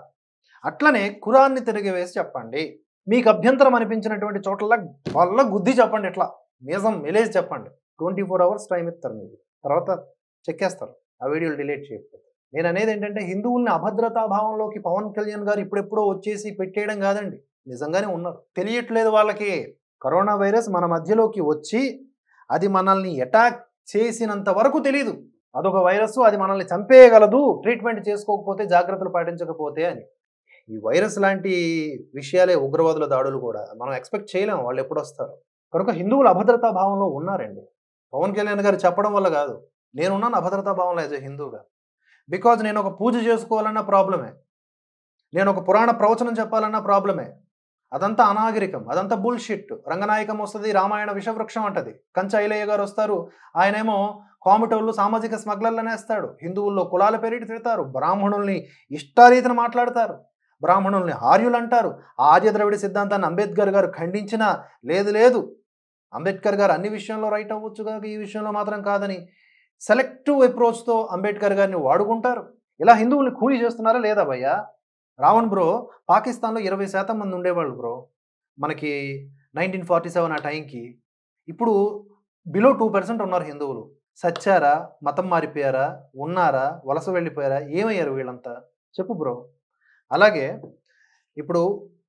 అట్లనే ఖురాన్ని తిరిగివేసి చెప్పండి. మీకు అభ్యంతరం అనిపించినటువంటి చోట్ల వాళ్ళ గుద్ది చెప్పండి. ఇట్లా నిజం మెలేజ్ చెప్పండి. 24 hours టైం ఇస్తారు మీకు, తర్వాత చెక్కేస్తారు ఆ వీడియోలు డిలీట్ చేయకపోతే. నేను అనేది ఏంటంటే హిందువుల్ని అభద్రతా భావంలోకి పవన్ కళ్యాణ్ గారు ఇప్పుడెప్పుడో వచ్చేసి పెట్టేయడం కాదండి, నిజంగానే ఉన్నారు. తెలియట్లేదు వాళ్ళకి. కరోనా వైరస్ మన మధ్యలోకి వచ్చి అది మనల్ని అటాక్ చేసినంత వరకు తెలీదు. అదొక వైరస్, అది మనల్ని చంపేయగలదు ట్రీట్మెంట్ చేసుకోకపోతే, జాగ్రత్తలు పాటించకపోతే అని. ఈ వైరస్ లాంటి విషయాలే ఉగ్రవాదుల దాడులు కూడా మనం ఎక్స్పెక్ట్ చేయలేము వాళ్ళు ఎప్పుడు వస్తారు. కనుక హిందువులు అభద్రతా భావంలో ఉన్నారండి. పవన్ కళ్యాణ్ గారు చెప్పడం వల్ల కాదు, నేనున్నాను అభద్రతా భావంలో యాజ్ ఎ హిందూగా. బికాజ్ నేను ఒక పూజ చేసుకోవాలన్నా ప్రాబ్లమే, నేను ఒక పురాణ ప్రవచనం చెప్పాలన్నా ప్రాబ్లమే. అదంతా అనాగరికం, అదంతా బుల్షిట్. రంగనాయకం వస్తుంది, రామాయణ విషవృక్షం అంటది. కంచ ఐలయ్య గారు వస్తారు, ఆయనేమో కామిటోళ్ళు సామాజిక స్మగ్లర్లనేస్తాడు. హిందువుల్లో కులాల పేరిటి తిడతారు, బ్రాహ్మణుల్ని ఇష్టారీతిని మాట్లాడతారు, బ్రాహ్మణుల్ని ఆర్యులు అంటారు. ఆర్య ద్రవిడ సిద్ధాంతాన్ని అంబేద్కర్ గారు ఖండించినా లేదు అంబేద్కర్ గారు అన్ని విషయంలో రైట్ అవ్వచ్చు కాక ఈ విషయంలో మాత్రం కాదని సెలెక్టివ్ అప్రోచ్తో అంబేద్కర్ గారిని వాడుకుంటారు. ఇలా హిందువుల్ని కూలీ చేస్తున్నారా లేదా భయ్యా? రావణ్ బ్రో, పాకిస్తాన్లో 20% మంది ఉండేవాళ్ళు బ్రో మనకి 1947 ఆ టైంకి. ఇప్పుడు బిలో 2% ఉన్నారు హిందువులు. సచ్చారా, మతం మారిపోయారా, ఉన్నారా, వలస వెళ్ళిపోయారా, ఏమయ్యారు వీళ్ళంతా చెప్పు బ్రో. అలాగే ఇప్పుడు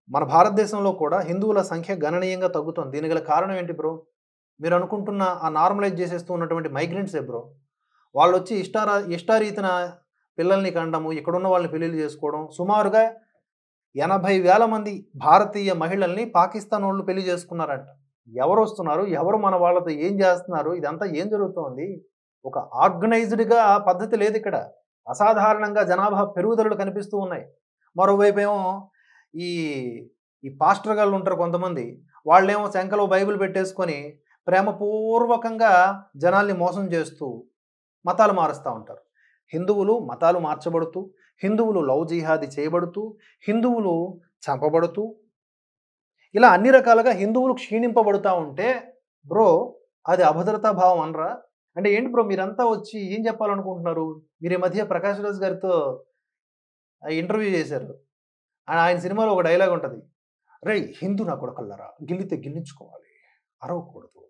మన భారతదేశంలో కూడా హిందువుల సంఖ్య గణనీయంగా తగ్గుతుంది. దీనికి గల కారణం ఏంటి బ్రో? మీరు అనుకుంటున్న ఆ నార్మలైజ్ చేసేస్తూ ఉన్నటువంటి మైగ్రెంట్సే బ్రో. వాళ్ళు వచ్చి ఇష్టారీతిన పిల్లల్ని కండము, ఇక్కడున్న వాళ్ళని పెళ్లిళ్ళు చేసుకోవడం. సుమారుగా 80,000 మంది భారతీయ మహిళల్ని పాకిస్తాన్ వాళ్ళు పెళ్లి చేసుకున్నారంట. ఎవరు వస్తున్నారు, ఎవరు మన వాళ్ళతో ఏం చేస్తున్నారు, ఇదంతా ఏం జరుగుతోంది? ఒక ఆర్గనైజ్డ్గా పద్ధతి లేదు ఇక్కడ. అసాధారణంగా జనాభా పెరుగుదలలు కనిపిస్తూ ఉన్నాయి. మరోవైపు ఏమో ఈ పాస్టర్ గాళ్ళు ఉంటారు కొంతమంది, వాళ్ళేమో శంకలో బైబిల్ పెట్టేసుకొని ప్రేమపూర్వకంగా జనాల్ని మోసం చేస్తూ మతాలు మారుస్తూ ఉంటారు. హిందువులు మతాలు మార్చబడుతూ, హిందువులు లవ్ జిహాదీ చేయబడుతూ, హిందువులు చంపబడుతూ, ఇలా అన్ని రకాలుగా హిందువులు క్షీణింపబడుతూ ఉంటే బ్రో అది అభద్రతా భావం అనరా? అంటే ఏంటి బ్రో మీరంతా వచ్చి ఏం చెప్పాలనుకుంటున్నారు? మీరు ఈ మధ్య ప్రకాష్ రాజ్ గారితో ఇంటర్వ్యూ చేశారు. ఆయన సినిమాలో ఒక డైలాగ్ ఉంటుంది, రే హిందూ నా కొడుకల్లారా, గిల్లితే గిల్లించుకోవాలి, అరవకూడదు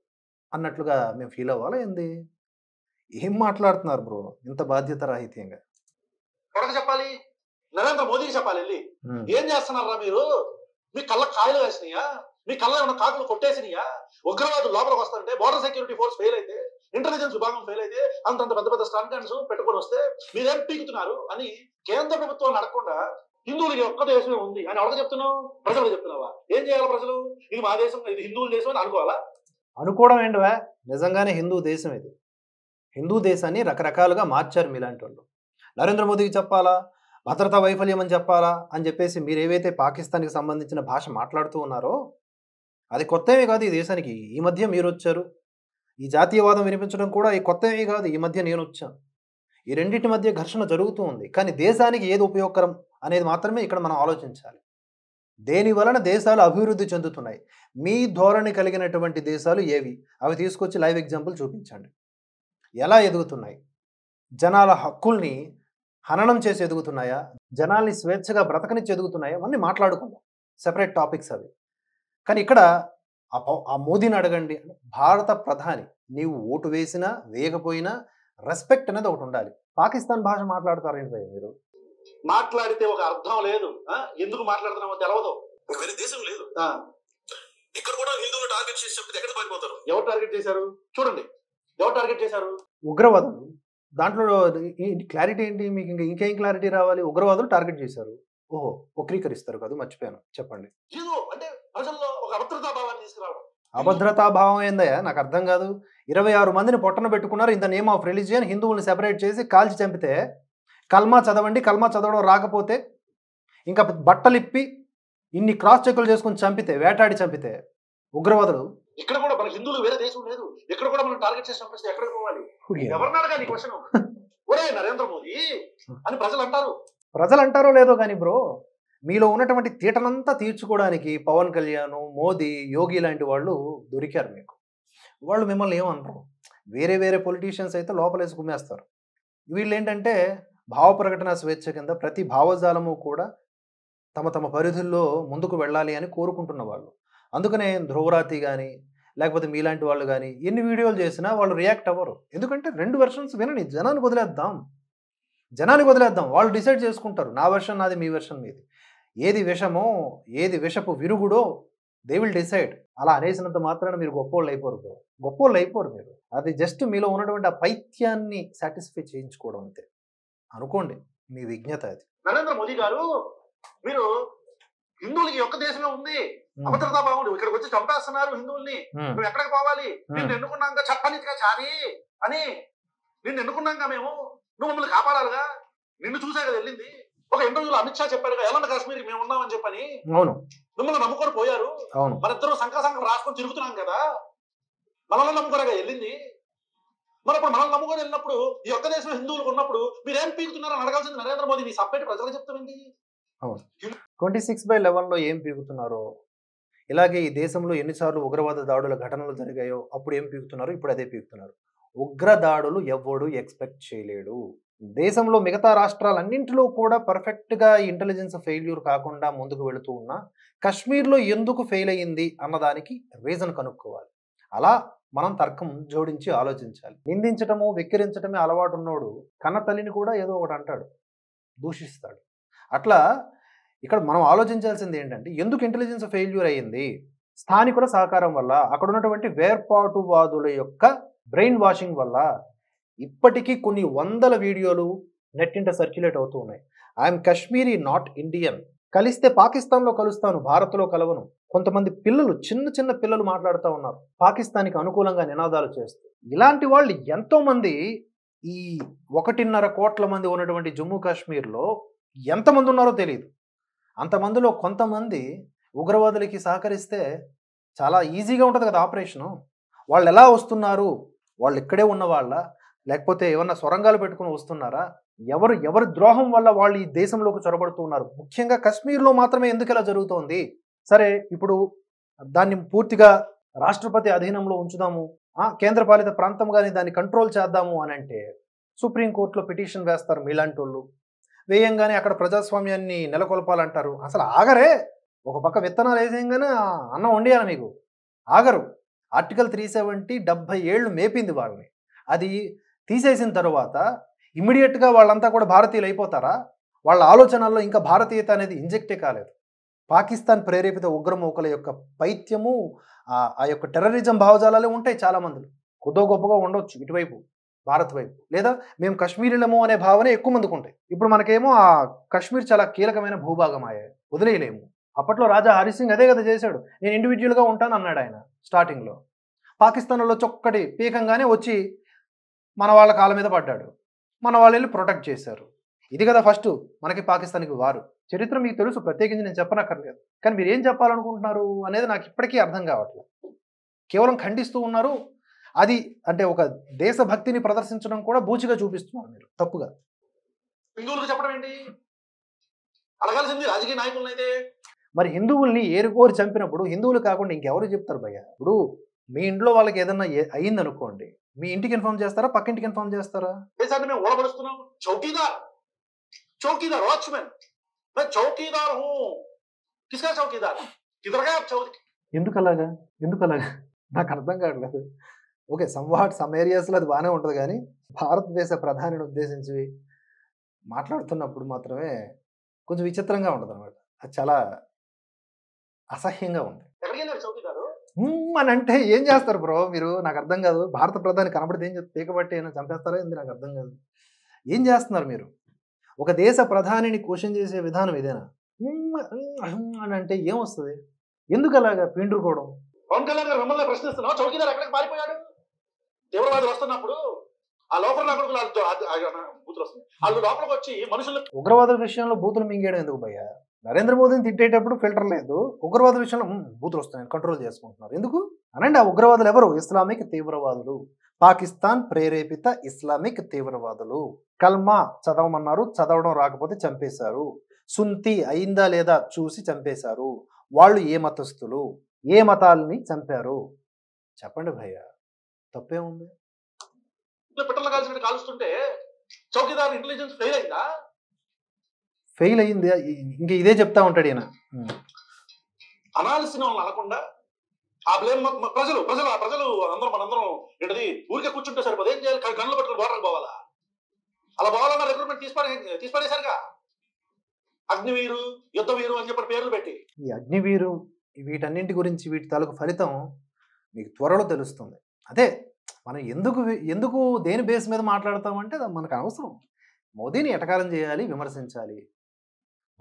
అన్నట్లుగా మేము ఫీల్ అవ్వాలి ఏంది? ఏం మాట్లాడుతున్నారు బ్రో ఇంత బాధ్యత రాహిత్యంగా? ఎవరికి చెప్పాలి? నరేంద్ర మోదీకి చెప్పాలి. వెళ్ళి ఏం చేస్తున్నారా మీరు? మీ కళ్ళ కాయలు వేసినాయా? మీ కళ్ళ ఉన్న కాకులు కొట్టేసినాయా? ఉగ్రవాదులు లోపలికి వస్తుంటే, బోర్డర్ సెక్యూరిటీ ఫోర్స్ ఫెయిల్ అయితే, ఇంటెలిజెన్స్ విభాగం ఫెయిల్ అయితే, అంతంత పెద్ద స్టన్ గన్స్ పెట్టుకొని వస్తే మీరేం పీకుతున్నారు అని కేంద్ర ప్రభుత్వం అడగకుండా హిందువులకి ఒక్క దేశమే ఉంది అని ఎవరికి చెప్తున్నావు? ప్రజలకు చెప్తున్నావా? ఏం చేయాలి ప్రజలు? ఇది మా దేశం, ఇది హిందువుల దేశం అని అనుకోవాలా? అనుకోవడం ఏంటివా? నిజంగానే హిందూ దేశం ఇది. హిందూ దేశాన్ని రకరకాలుగా మార్చారు మీలాంటి వాళ్ళు. నరేంద్ర మోదీకి చెప్పాలా, భద్రతా వైఫల్యం అని చెప్పాలా అని చెప్పేసి మీరు ఏవైతే పాకిస్తాన్కి సంబంధించిన భాష మాట్లాడుతూ ఉన్నారో అది కొత్తమే కాదు ఈ దేశానికి. ఈ మధ్య మీరు వచ్చారు. ఈ జాతీయవాదం వినిపించడం కూడా ఈ కొత్తమే కాదు, ఈ మధ్య నేను వచ్చాను. ఈ రెండింటి మధ్య ఘర్షణ జరుగుతూ ఉంది. కానీ దేశానికి ఏది ఉపయోగకరం అనేది మాత్రమే ఇక్కడ మనం ఆలోచించాలి. దేని వలన దేశాలు అభివృద్ధి చెందుతున్నాయి, మీ ధోరణి కలిగినటువంటి దేశాలు ఏవి, అవి తీసుకొచ్చి లైవ్ ఎగ్జాంపుల్ చూపించండి. ఎలా ఎదుగుతున్నాయి, జనాల హక్కుల్ని హననం చేసి ఎదుగుతున్నాయా, జనాల్ని స్వేచ్ఛగా బ్రతకనిచ్చి ఎదుగుతున్నాయా, అవన్నీ మాట్లాడుకుందాం, సెపరేట్ టాపిక్స్ అవి. కానీ ఇక్కడ ఆ మోదీని అడగండి, భారత ప్రధాని, నీవు ఓటు వేసినా వేయకపోయినా రెస్పెక్ట్ అనేది ఒకటి ఉండాలి. పాకిస్తాన్ భాష మాట్లాడతారేంటి భయ్య మీరు? మాట్లాడితే ఒక అర్థం లేదు, ఎందుకు మాట్లాడుతున్నామో తెలవదు. వేరే దేశం లేదు. ఇక్కడ కూడా హిందువులు టార్గెట్ చేసి చెప్తే ఎక్కడ పారిపోతారు? ఎవరు టార్గెట్ చేశారు చూడండి, ఎవరు టార్గెట్ చేశారు? ఉగ్రవాదులు. దాంట్లో క్లారిటీ ఏంటి మీకు? ఇంకేం క్లారిటీ రావాలి? ఉగ్రవాదులు టార్గెట్ చేశారు. ఓహో, వక్రీకరిస్తారు కదా, మర్చిపోయాను, చెప్పండి. ఏదో అంటే ప్రజల్లో ఒక అభద్రతా భావాన్ని తీసుకురావడం. అభద్రతా భావం ఏందయ్యా, నాకు అర్థం కాదు. 26 మందిని పొట్టన పెట్టుకున్నారు, ఇంత నేమ్ ఆఫ్ రిలీజియన్, హిందువుల్ని సెపరేట్ చేసి కాల్చి చంపితే, కల్మా చదవండి, కల్మా చదవడం రాకపోతే ఇంకా బట్టలిప్పి ఇన్ని క్రాస్ చెక్కులు చేసుకుని చంపితే, వేటాడి చంపితే ఉగ్రవాదులు. ఇక్కడ కూడా మన హిందువులు వేరే దేశం లేదు, ఇక్కడ కూడా మనం టార్గెట్ చేసి చంపిస్తే ఎక్కడికి పోవాలి? ఎవరిని అడగాలి క్వశ్చన్? ఒరే నరేంద్ర మోదీ అని ప్రజలు అంటారు. ప్రజలు అంటారో లేదో కానీ బ్రో, మీలో ఉన్నటువంటి తీటనంతా తీర్చుకోవడానికి పవన్ కళ్యాణ్, మోదీ, యోగి లాంటి వాళ్ళు దొరికారు మీకు. వాళ్ళు మిమ్మల్ని ఏమనరు. వేరే వేరే పొలిటీషియన్స్ అయితే లోపలేసి కుమ్మేస్తారు. వీళ్ళు ఏంటంటే భావ ప్రకటన స్వేచ్ఛ కింద ప్రతి భావజాలము కూడా తమ తమ పరిధుల్లో ముందుకు వెళ్ళాలి అని కోరుకుంటున్న వాళ్ళు. అందుకనే ధ్రువరాతి కానీ లేకపోతే మీలాంటి వాళ్ళు కానీ ఎన్ని వీడియోలు చేసినా వాళ్ళు రియాక్ట్ అవ్వరు. ఎందుకంటే 2 వెర్షన్స్ వినని, జనానికి వదిలేద్దాం, వాళ్ళు డిసైడ్ చేసుకుంటారు. నా వెర్షన్ నాది, మీ వెర్షన్ మీది. ఏది విషమో, ఏది విషపు విరుగుడో దే విల్ డిసైడ్. అలా అనేసినంత మాత్రాన మీరు గొప్పోళ్ళు అయిపోరు మీరు. అది జస్ట్ మీలో ఉన్నటువంటి ఆ పైత్యాన్ని సాటిస్ఫై చేయించుకోవడం అంతే. అనుకోండి, మీ విజ్ఞత అది. నరేంద్ర మోదీ గారు, మీరు హిందువులకి ఒక్క దేశమే ఉంది, అభద్రతా భావం, ఇక్కడికి వచ్చి చంపేస్తున్నారు హిందువుల్ని, నువ్వు ఎక్కడికి పోవాలి? నిన్ను ఎన్నుకున్నాక చట్టనీతిగా చారి అని, నిన్ను ఎన్నుకున్నాక మేము, నువ్వు మమ్మల్ని కాపాడాలిగా, నిన్ను చూసా కదా వెళ్ళింది. ఒక ఇంటర్వ్యూలో అమిత్ షా చెప్పారుగా, ఎలాంటి కాశ్మీర్కి మేము ఉన్నామని చెప్పని. అవును, మిమ్మల్ని నమ్ముకొని పోయారు. మనిద్దరం సంఘం రాసుకొని తిరుగుతున్నాం కదా, మనల్ని నమ్ముకోరగా వెళ్ళింది. మరి ఇప్పుడు మనల్ని నమ్ముకొని వెళ్ళినప్పుడు, ఈ ఒక్క దేశంలో హిందువులకు ఉన్నప్పుడు మీరేం పీకుతున్నారని అడగాల్సింది నరేంద్ర మోదీ. మీ సపరేట్ ప్రజలకు చెప్తామండి. 26/11లో ఏం పీకుతున్నారో, ఇలాగే ఈ దేశంలో ఎన్నిసార్లు ఉగ్రవాద దాడుల ఘటనలు జరిగాయో అప్పుడు ఏం పీకుతున్నారు, ఇప్పుడు అదే పీకుతున్నారు. ఉగ్ర దాడులు ఎవ్వడు ఎక్స్పెక్ట్ చేయలేడు. దేశంలో మిగతా రాష్ట్రాలన్నింటిలో కూడా పర్ఫెక్ట్గా ఇంటెలిజెన్స్ ఫెయిల్యూర్ కాకుండా ముందుకు వెళుతూ ఉన్నా కశ్మీర్లో ఎందుకు ఫెయిల్ అయ్యింది అన్నదానికి రీజన్ కనుక్కోవాలి. అలా మనం తర్కం జోడించి ఆలోచించాలి. నిందించటము, వెక్కిరించటమే అలవాటు ఉన్నోడు కన్న తల్లిని కూడా ఏదో ఒకటి అంటాడు, దూషిస్తాడు. అట్లా ఇక్కడ మనం ఆలోచించాల్సింది ఏంటంటే, ఎందుకు ఇంటెలిజెన్స్ ఫెయిల్యూర్ అయ్యింది? స్థానికుల సహకారం వల్ల, అక్కడ ఉన్నటువంటి వేర్పాటువాదుల యొక్క బ్రెయిన్ వాషింగ్ వల్ల. ఇప్పటికీ కొన్ని వందల వీడియోలు నెట్టింట సర్క్యులేట్ అవుతూ ఉన్నాయి. ఐఎమ్ కాశ్మీరీ నాట్ ఇండియన్, కలిస్తే పాకిస్తాన్లో కలుస్తాను, భారత్లో కలవను. కొంతమంది పిల్లలు, చిన్న చిన్న పిల్లలు మాట్లాడుతూ ఉన్నారు పాకిస్తాన్కి అనుకూలంగా నినాదాలు చేస్తూ. ఇలాంటి వాళ్ళు ఎంతోమంది ఈ 1.5 కోట్ల మంది ఉన్నటువంటి జమ్మూ కాశ్మీర్లో ఎంతమంది ఉన్నారో తెలియదు. అంతమందిలో కొంతమంది ఉగ్రవాదులకి సహకరిస్తే చాలా ఈజీగా ఉంటుంది కదా ఆపరేషను. వాళ్ళు ఎలా వస్తున్నారు? వాళ్ళు ఇక్కడే ఉన్న వాళ్ళ, లేకపోతే ఏమన్నా సొరంగాలు పెట్టుకుని వస్తున్నారా? ఎవరి ద్రోహం వల్ల వాళ్ళు ఈ దేశంలోకి చొరబడుతున్నారు? ముఖ్యంగా కశ్మీర్లో మాత్రమే ఎందుకు ఇలా జరుగుతోంది? సరే, ఇప్పుడు దాన్ని పూర్తిగా రాష్ట్రపతి అధీనంలో ఉంచుదాము, కేంద్రపాలిత ప్రాంతంగానే దాన్ని కంట్రోల్ చేద్దాము అని అంటే సుప్రీంకోర్టులో పిటిషన్ వేస్తారు మీలాంటి వాళ్ళు. వేయంగానే అక్కడ ప్రజాస్వామ్యాన్ని నెలకొల్పాలంటారు. అసలు ఆగరే. ఒక పక్క విత్తనాలు వేసేయంగానే అన్నం వండియాలి మీకు, ఆగరు. ఆర్టికల్ 370 70 ఏళ్ళు మేపింది వాళ్ళని. అది తీసేసిన తర్వాత ఇమ్మీడియట్గా వాళ్ళంతా కూడా భారతీయులు అయిపోతారా? వాళ్ళ ఆలోచనల్లో ఇంకా భారతీయత అనేది ఇంజెక్టే కాలేదు. పాకిస్తాన్ ప్రేరేపిత ఉగ్రమూకల యొక్క పైత్యము, ఆ యొక్క టెర్రరిజం భావజాలాలే ఉంటాయి చాలామందిలో. కొద్దో గొప్పగా ఉండొచ్చు ఇటువైపు, భారత్ వైపు, లేదా మేము కశ్మీరీలము అనే భావన ఎక్కువ మందికి ఉంటాయి. ఇప్పుడు మనకేమో ఆ కశ్మీర్ చాలా కీలకమైన భూభాగం అయ్యాయి, వదిలేయలేము. అప్పట్లో రాజా హరిసింగ్ అదే కదా చేశాడు. నేను ఇండివిజువల్గా ఉంటాను అన్నాడు ఆయన స్టార్టింగ్లో. పాకిస్తాన్లో చొక్కటి పీకంగానే వచ్చి మన వాళ్ళ కాళ్ళ మీద పడ్డాడు, మన వాళ్ళు వెళ్ళి ప్రొటెక్ట్ చేశారు. ఇది కదా ఫస్ట్ మనకి పాకిస్తాన్కి వారు. చరిత్ర మీకు తెలుసు, ప్రత్యేకించి నేను చెప్పనక్కర్లేదు. కానీ మీరు ఏం చెప్పాలనుకుంటున్నారు అనేది నాకు ఇప్పటికీ అర్థం కావట్లేదు. కేవలం ఖండిస్తూ ఉన్నారు. అది అంటే ఒక దేశభక్తిని ప్రదర్శించడం కూడా బూచిగా చూపిస్తున్నారు మీరు, తప్పుగా. హిందువులకు చెప్పడం ఏంటి? అడగాల్సింది రాజకీయ నాయకులను అయితే. మరి హిందువుల్ని ఏరుకోరి చంపినప్పుడు హిందువులు కాకుండా ఇంకెవరు చెప్తారు భయ్య? ఇప్పుడు మీ ఇంట్లో వాళ్ళకి ఏదన్నా అయింది అనుకోండి, మీ ఇంటికి ఇన్ఫార్మ్ చేస్తారా, పక్కింటికి ఇన్ఫార్మ్ చేస్తారా? దేశాన్ని మేము ఓడబడుస్తున్నాం. చౌకీదార్ చౌకీదార్ వాచ్మెన్ చౌకీదార్ హూ కిస్కా చౌకీదార్ కిదరగా చౌకీ. ఎందుకు అలాగా నాకు అర్థం కావట్లేదు. ఓకే, సమ్ ఏరియాస్లో అది బాగానే ఉంటుంది, కానీ భారతదేశ ప్రధానిని ఉద్దేశించి మాట్లాడుతున్నప్పుడు మాత్రమే కొంచెం విచిత్రంగా ఉంటుంది అనమాట. అది చాలా అసహ్యంగా ఉంది. ఎక్కడికి వెళ్ళారు చౌకీదారు? అని అంటే ఏం చేస్తారు బ్రో మీరు? నాకు అర్థం కాదు. భారత ప్రధాని కనబడితే ఏం పీకబట్టి అయినా చంపేస్తారా ఏంది? నాకు అర్థం కాదు. ఏం చేస్తున్నారు మీరు? ఒక దేశ ప్రధానిని క్వశ్చన్ చేసే విధానం ఇదేనా? అని అంటే ఏమొస్తుంది? ఎందుకు అలాగా పిండుకోవడం? పవన్ కళ్యాణ్ గారు మిమ్మల్ని ప్రశ్నిస్తున్నాం, చౌకీదార్ ఎక్కడికి పారిపోయాడు? తీవ్రవాదులు వస్తున్నప్పుడు ఆ లోపల నా కొడుకులు బూతులు వస్తుంది, వాళ్ళు లోపలికి వచ్చి మనుషులు. ఉగ్రవాదుల విషయంలో బూతులు మింగేయడం ఎందుకు భయ్యా? నరేంద్ర మోదీని తిట్టేటప్పుడు ఫిల్టర్ లేదు, ఉగ్రవాదుల విషయంలో బూతులు వస్తున్నాయి, కంట్రోల్ చేసుకుంటున్నారు ఎందుకు అనండి? ఆ ఉగ్రవాదులు ఎవరు? ఇస్లామిక్ తీవ్రవాదులు, పాకిస్తాన్ ప్రేరేపిత ఇస్లామిక్ తీవ్రవాదులు. కల్మా చదవమన్నారు, చదవడం రాకపోతే చంపేశారు. సుంతి అయిందా లేదా చూసి చంపేశారు. వాళ్ళు ఏ మతస్థులు, ఏ మతాలని చంపారు? చెప్పండి భయ్య, తప్పే ఉంది? పిట్టలు కాల్చినట్టు కాలుస్తుంటే చౌకీదార్ ఇంటెలిజెన్స్ ఫెయిల్ అయిందా? ఫెయిల్ అయింది. ఇంక ఇదే చెప్తా ఉంటాడు ఈయన. అనాల్సిన వాళ్ళని అనకుండా ఆ బ్లేమ్ ప్రజలు అందరూ మనందరం ఏంటది ఊరికే కూర్చుంటే సరిపోదు. ఏం చేయాలి? గన్నులు పట్టుకుని బోర్డర్కి పోవాలా? అలా పోవాలన్న రిక్రూట్మెంట్ తీసిపడేశారుగా. అగ్నివీరు, యుద్ధవీరు అని చెప్పి పేర్లు పెట్టి. ఈ అగ్నివీరు వీటన్నింటి గురించి, వీటి తాలూకు ఫలితం మీకు త్వరలో తెలుస్తుంది. అదే మనం ఎందుకు దేని బేస్ మీద మాట్లాడతామంటే మనకు అవసరం. మోదీని ఎటకారం చేయాలి, విమర్శించాలి.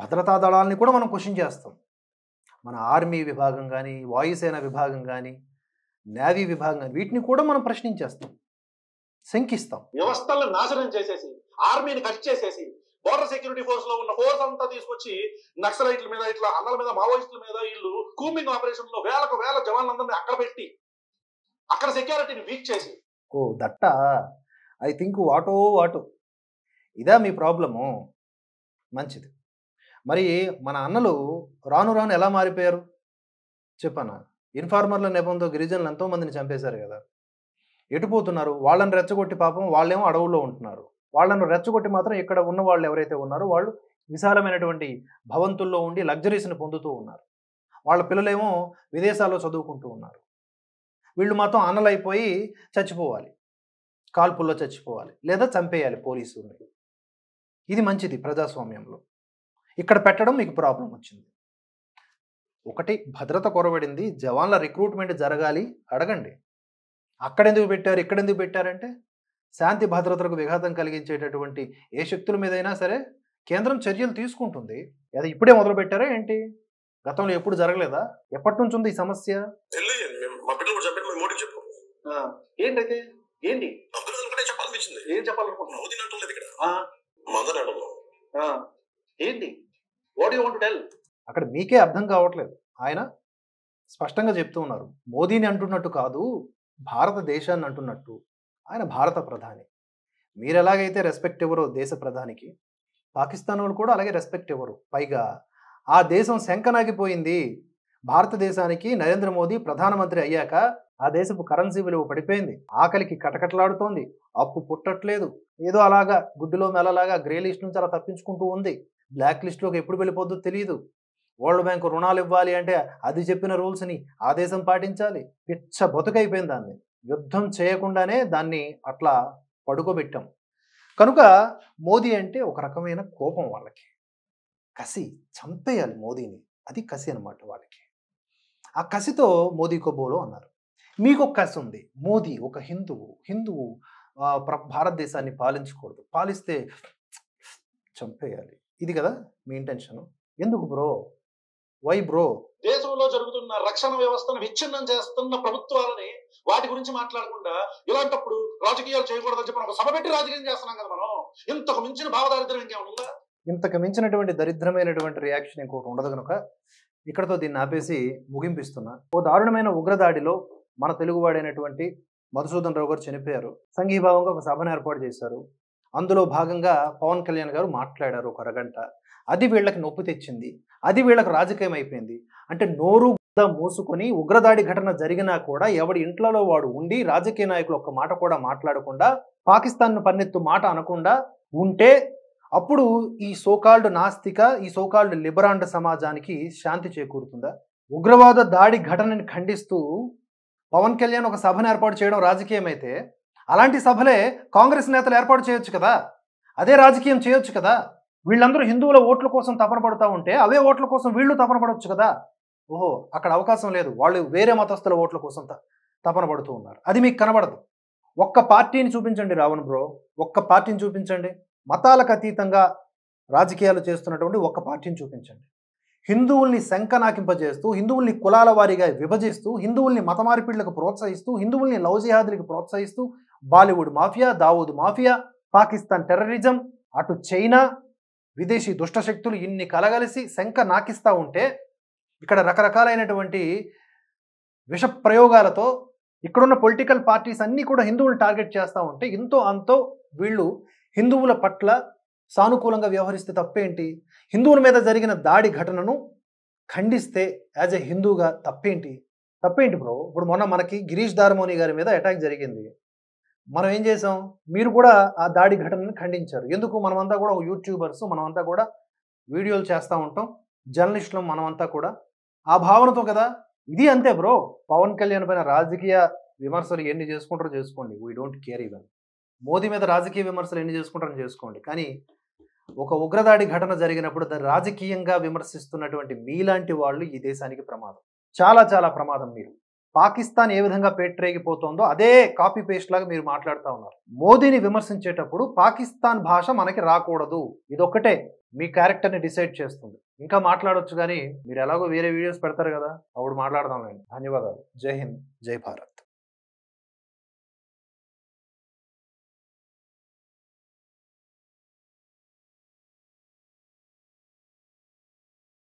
భద్రతా దళాలని కూడా మనం క్వశ్చన్ చేస్తాం. మన ఆర్మీ విభాగం కానీ, వాయుసేన విభాగం కానీ, నేవీ విభాగం కానీ, వీటిని కూడా మనం ప్రశ్నించేస్తాం, శంకిస్తాం. వ్యవస్థలను నాశనం చేసేసి, ఆర్మీని కట్ చేసేసి, బోర్డర్ సెక్యూరిటీ ఫోర్స్ లో ఉన్న ఫోర్స్ అంతా తీసుకొచ్చి నక్సలైట్ల మీద, ఇట్లా అన్నల మీద, మావోయిస్టుల మీద వీళ్ళు కూంబింగ్ ఆపరేషన్ లో వేల జవాన్లందరినీ అక్కడ పెట్టి అక్కడ సెక్యూరిటీని వీక్ చేసి. ఓ దట్ట, ఐ థింక్ వాటో ఇదా మీ ప్రాబ్లము? మంచిది. మరి మన అన్నలు రాను ఎలా మారిపోయారు చెప్పనా? ఇన్ఫార్మర్ల నెపంతో గిరిజనులు ఎంతోమందిని చంపేశారు కదా. ఎటుపోతున్నారు? వాళ్ళని రెచ్చగొట్టి పాపం వాళ్ళేమో అడవుల్లో ఉంటున్నారు. వాళ్ళను రెచ్చగొట్టి మాత్రం ఇక్కడ ఉన్న వాళ్ళు ఎవరైతే ఉన్నారో వాళ్ళు విశాలమైనటువంటి భవంతుల్లో ఉండి లగ్జరీస్ని పొందుతూ ఉన్నారు. వాళ్ళ పిల్లలేమో విదేశాల్లో చదువుకుంటూ ఉన్నారు. వీళ్ళు మాత్రం అన్నలైపోయి చచ్చిపోవాలి, కాల్పుల్లో చచ్చిపోవాలి, లేదా చంపేయాలి పోలీసుల్ని. ఇది మంచిది ప్రజాస్వామ్యంలో. ఇక్కడ పెట్టడం మీకు ప్రాబ్లం వచ్చింది. ఒకటి, భద్రత కొరబడింది, జవాన్ల రిక్రూట్మెంట్ జరగాలి, అడగండి. అక్కడెందుకు పెట్టారు, ఇక్కడెందుకు పెట్టారంటే శాంతి భద్రతలకు విఘాతం కలిగించేటటువంటి ఏ శక్తుల మీదైనా సరే కేంద్రం చర్యలు తీసుకుంటుంది. అది ఇప్పుడే మొదలు పెట్టారా ఏంటి? గతంలో ఎప్పుడు జరగలేదా? ఎప్పటి నుంచి ఉంది ఈ సమస్య? ఏంటైతే ఏంటి చెప్పాలనిపించింది. ఏం చెప్పాలనుకుంటున్నావు? ఏంటి? What you want to tell? అక్కడ మీకే అర్థం కావట్లేదు. ఆయన స్పష్టంగా చెప్తూ ఉన్నారు, మోదీని అంటున్నట్టు కాదు, భారతదేశాన్ని అంటున్నట్టు. ఆయన భారత ప్రధాని. మీరు ఎలాగైతే రెస్పెక్ట్ ఇవ్వరో దేశ ప్రధానికి, పాకిస్తాన్ వాళ్ళు కూడా అలాగే రెస్పెక్ట్ ఇవ్వరు. పైగా ఆ దేశం శంకనాగిపోయింది. భారతదేశానికి నరేంద్ర మోదీ ప్రధానమంత్రి అయ్యాక ఆ దేశపు కరెన్సీ విలువ పడిపోయింది, ఆకలికి కటకటలాడుతోంది, అప్పు పుట్టట్లేదు, ఏదో అలాగా గుడ్డిలో మెల్లలాగా గ్రే లిస్ట్ నుంచి అలా తప్పించుకుంటూ ఉంది. బ్లాక్ లిస్ట్లోకి ఎప్పుడు వెళ్ళిపోద్దో తెలియదు. వరల్డ్ బ్యాంకు రుణాలు ఇవ్వాలి అంటే అది చెప్పిన రూల్స్ని ఆ దేశం పాటించాలి. పిచ్చ బతుకైపోయింది. దాన్ని యుద్ధం చేయకుండానే దాన్ని అట్లా పడుకోబెట్టాం. కనుక మోదీ అంటే ఒక రకమైన కోపం వాళ్ళకి, కసి, చంపేయాలి మోదీని, అది కసి అనమాట వాళ్ళకి. ఆ కసితో మోదీ కొబోలో అన్నారు. మీకు ఒక కసి ఉంది, మోదీ ఒక హిందువు భారతదేశాన్ని పాలించకూడదు, పాలిస్తే చంపేయాలి, ఇది కదా మీ ఇంటెన్షన్. ఎందుకు బ్రో? Why bro? దేశంలో జరుగుతున్న రక్షణ వ్యవస్థను విచ్ఛిన్నం చేస్తున్న ప్రభుత్వాలని వాటి గురించి మాట్లాడకుండా ఇలాంటప్పుడు రాజకీయాలు చేయకూడదని చెప్పి ఒక సభ పెట్టి రాజకీయం చేస్తున్నాం కదా మనం. ఇంతకు మించిన భావదారిద్ర్యం ఇంకేమైనా ఉందా? ఇంతకు మించినటువంటి దరిద్రమైనటువంటి రియాక్షన్ ఇంకోటి ఉండదు కనుక ఇక్కడతో దీన్ని ఆపేసి ముగింపిస్తున్నా. ఓ దారుణమైన ఉగ్రదాడిలో మన తెలుగువాడైనటువంటి మధుసూదన్ రావు గారు చనిపోయారు. సంఘీభావంగా ఒక సభను ఏర్పాటు చేశారు. అందులో భాగంగా పవన్ కళ్యాణ్ గారు మాట్లాడారు ఒక అరగంట. అది వీళ్ళకి నొప్పి తెచ్చింది. అది వీళ్ళకి రాజకీయం అయిపోయింది. అంటే నోరు మూసుకొని ఉగ్రదాడి ఘటన జరిగినా కూడా ఎవడి ఇంట్లలో వాడు ఉండి రాజకీయ నాయకులు ఒక్క మాట కూడా మాట్లాడకుండా పాకిస్తాన్ను పన్నెత్తు మాట అనకుండా ఉంటే అప్పుడు ఈ సోకాల్డ్ నాస్తిక, ఈ సోకాల్డ్ లిబరాండ్ సమాజానికి శాంతి చేకూరుతుందా? ఉగ్రవాద దాడి ఘటనని ఖండిస్తూ పవన్ కళ్యాణ్ ఒక సభను ఏర్పాటు చేయడం రాజకీయం అయితే, అలాంటి సభలే కాంగ్రెస్ నేతలు ఏర్పాటు చేయొచ్చు కదా, అదే రాజకీయం చేయొచ్చు కదా. వీళ్ళందరూ హిందువుల ఓట్ల కోసం తపన పడుతూ ఉంటే అవే ఓట్ల కోసం వీళ్ళు తపన పడవచ్చు కదా. ఓహో, అక్కడ అవకాశం లేదు, వాళ్ళు వేరే మతస్థుల ఓట్ల కోసం తపన పడుతూ ఉన్నారు. అది మీకు కనబడదు. ఒక్క పార్టీని చూపించండి రావణ్ బ్రో, ఒక్క పార్టీని చూపించండి. మతాలకు అతీతంగా రాజకీయాలు చేస్తున్నటువంటి ఒక్క పార్టీని చూపించండి. హిందువుల్ని శంకనాకింపజేస్తూ, హిందువుల్ని కులాల వారీగా విభజిస్తూ, హిందువుల్ని మత మార్పిడులకు ప్రోత్సహిస్తూ, హిందువుల్ని లవ్ జిహాదులకు ప్రోత్సహిస్తూ, Bollywood mafia, Dawood mafia, Pakistan terrorism, అటు చైనా, విదేశీ దుష్టశక్తులు ఇన్ని కలగలిసి శంక నాకిస్తూ ఉంటే, ఇక్కడ రకరకాలైనటువంటి విష ప్రయోగాలతో ఇక్కడున్న పొలిటికల్ పార్టీస్ అన్నీ కూడా హిందువులు టార్గెట్ చేస్తూ ఉంటే, ఇంతో అంతో వీళ్ళు హిందువుల పట్ల సానుకూలంగా వ్యవహరిస్తే తప్పేంటి? హిందువుల మీద జరిగిన దాడి ఘటనను ఖండిస్తే యాజ్ ఎ హిందూగా తప్పేంటి బ్రో? ఇప్పుడు మొన్న మనకి గిరీష్ దారమోని గారి మీద అటాక్ జరిగింది. మనం ఏం చేసాం? మీరు కూడా ఆ దాడి ఘటనను ఖండించారు. ఎందుకు? మనమంతా కూడా యూట్యూబర్స్, మనమంతా కూడా వీడియోలు చేస్తూ ఉంటాం, జర్నలిస్టులు మనమంతా కూడా ఆ భావనతో కదా. ఇది అంతే బ్రో. పవన్ కళ్యాణ్ పైన రాజకీయ విమర్శలు ఎన్ని చేసుకుంటారో చేసుకోండి, we don't care. Even Modi మీద రాజకీయ విమర్శలు ఎన్ని చేసుకుంటారో చేసుకోండి, కానీ ఒక ఉగ్రదాడి ఘటన జరిగినప్పుడు దాన్ని రాజకీయంగా విమర్శిస్తున్నటువంటి మీలాంటి వాళ్ళు ఈ దేశానికి ప్రమాదం, చాలా చాలా ప్రమాదం. మీరు పాకిస్తాన్ ఏ విధంగా పేట్రేగిపోతుందో అదే కాపీ పేస్ట్ లాగా మీరు మాట్లాడుతూ ఉన్నారు. మోదీని విమర్శించేటప్పుడు పాకిస్తాన్ భాష మనకి రాకూడదు, ఇదొక్కటే మీ క్యారెక్టర్ని డిసైడ్ చేస్తుంది. ఇంకా మాట్లాడొచ్చు, కానీ మీరు ఎలాగో వేరే వీడియోస్ పెడతారు కదా, అప్పుడు మాట్లాడదాం. ధన్యవాదాలు. జై హింద్, జై భారత్.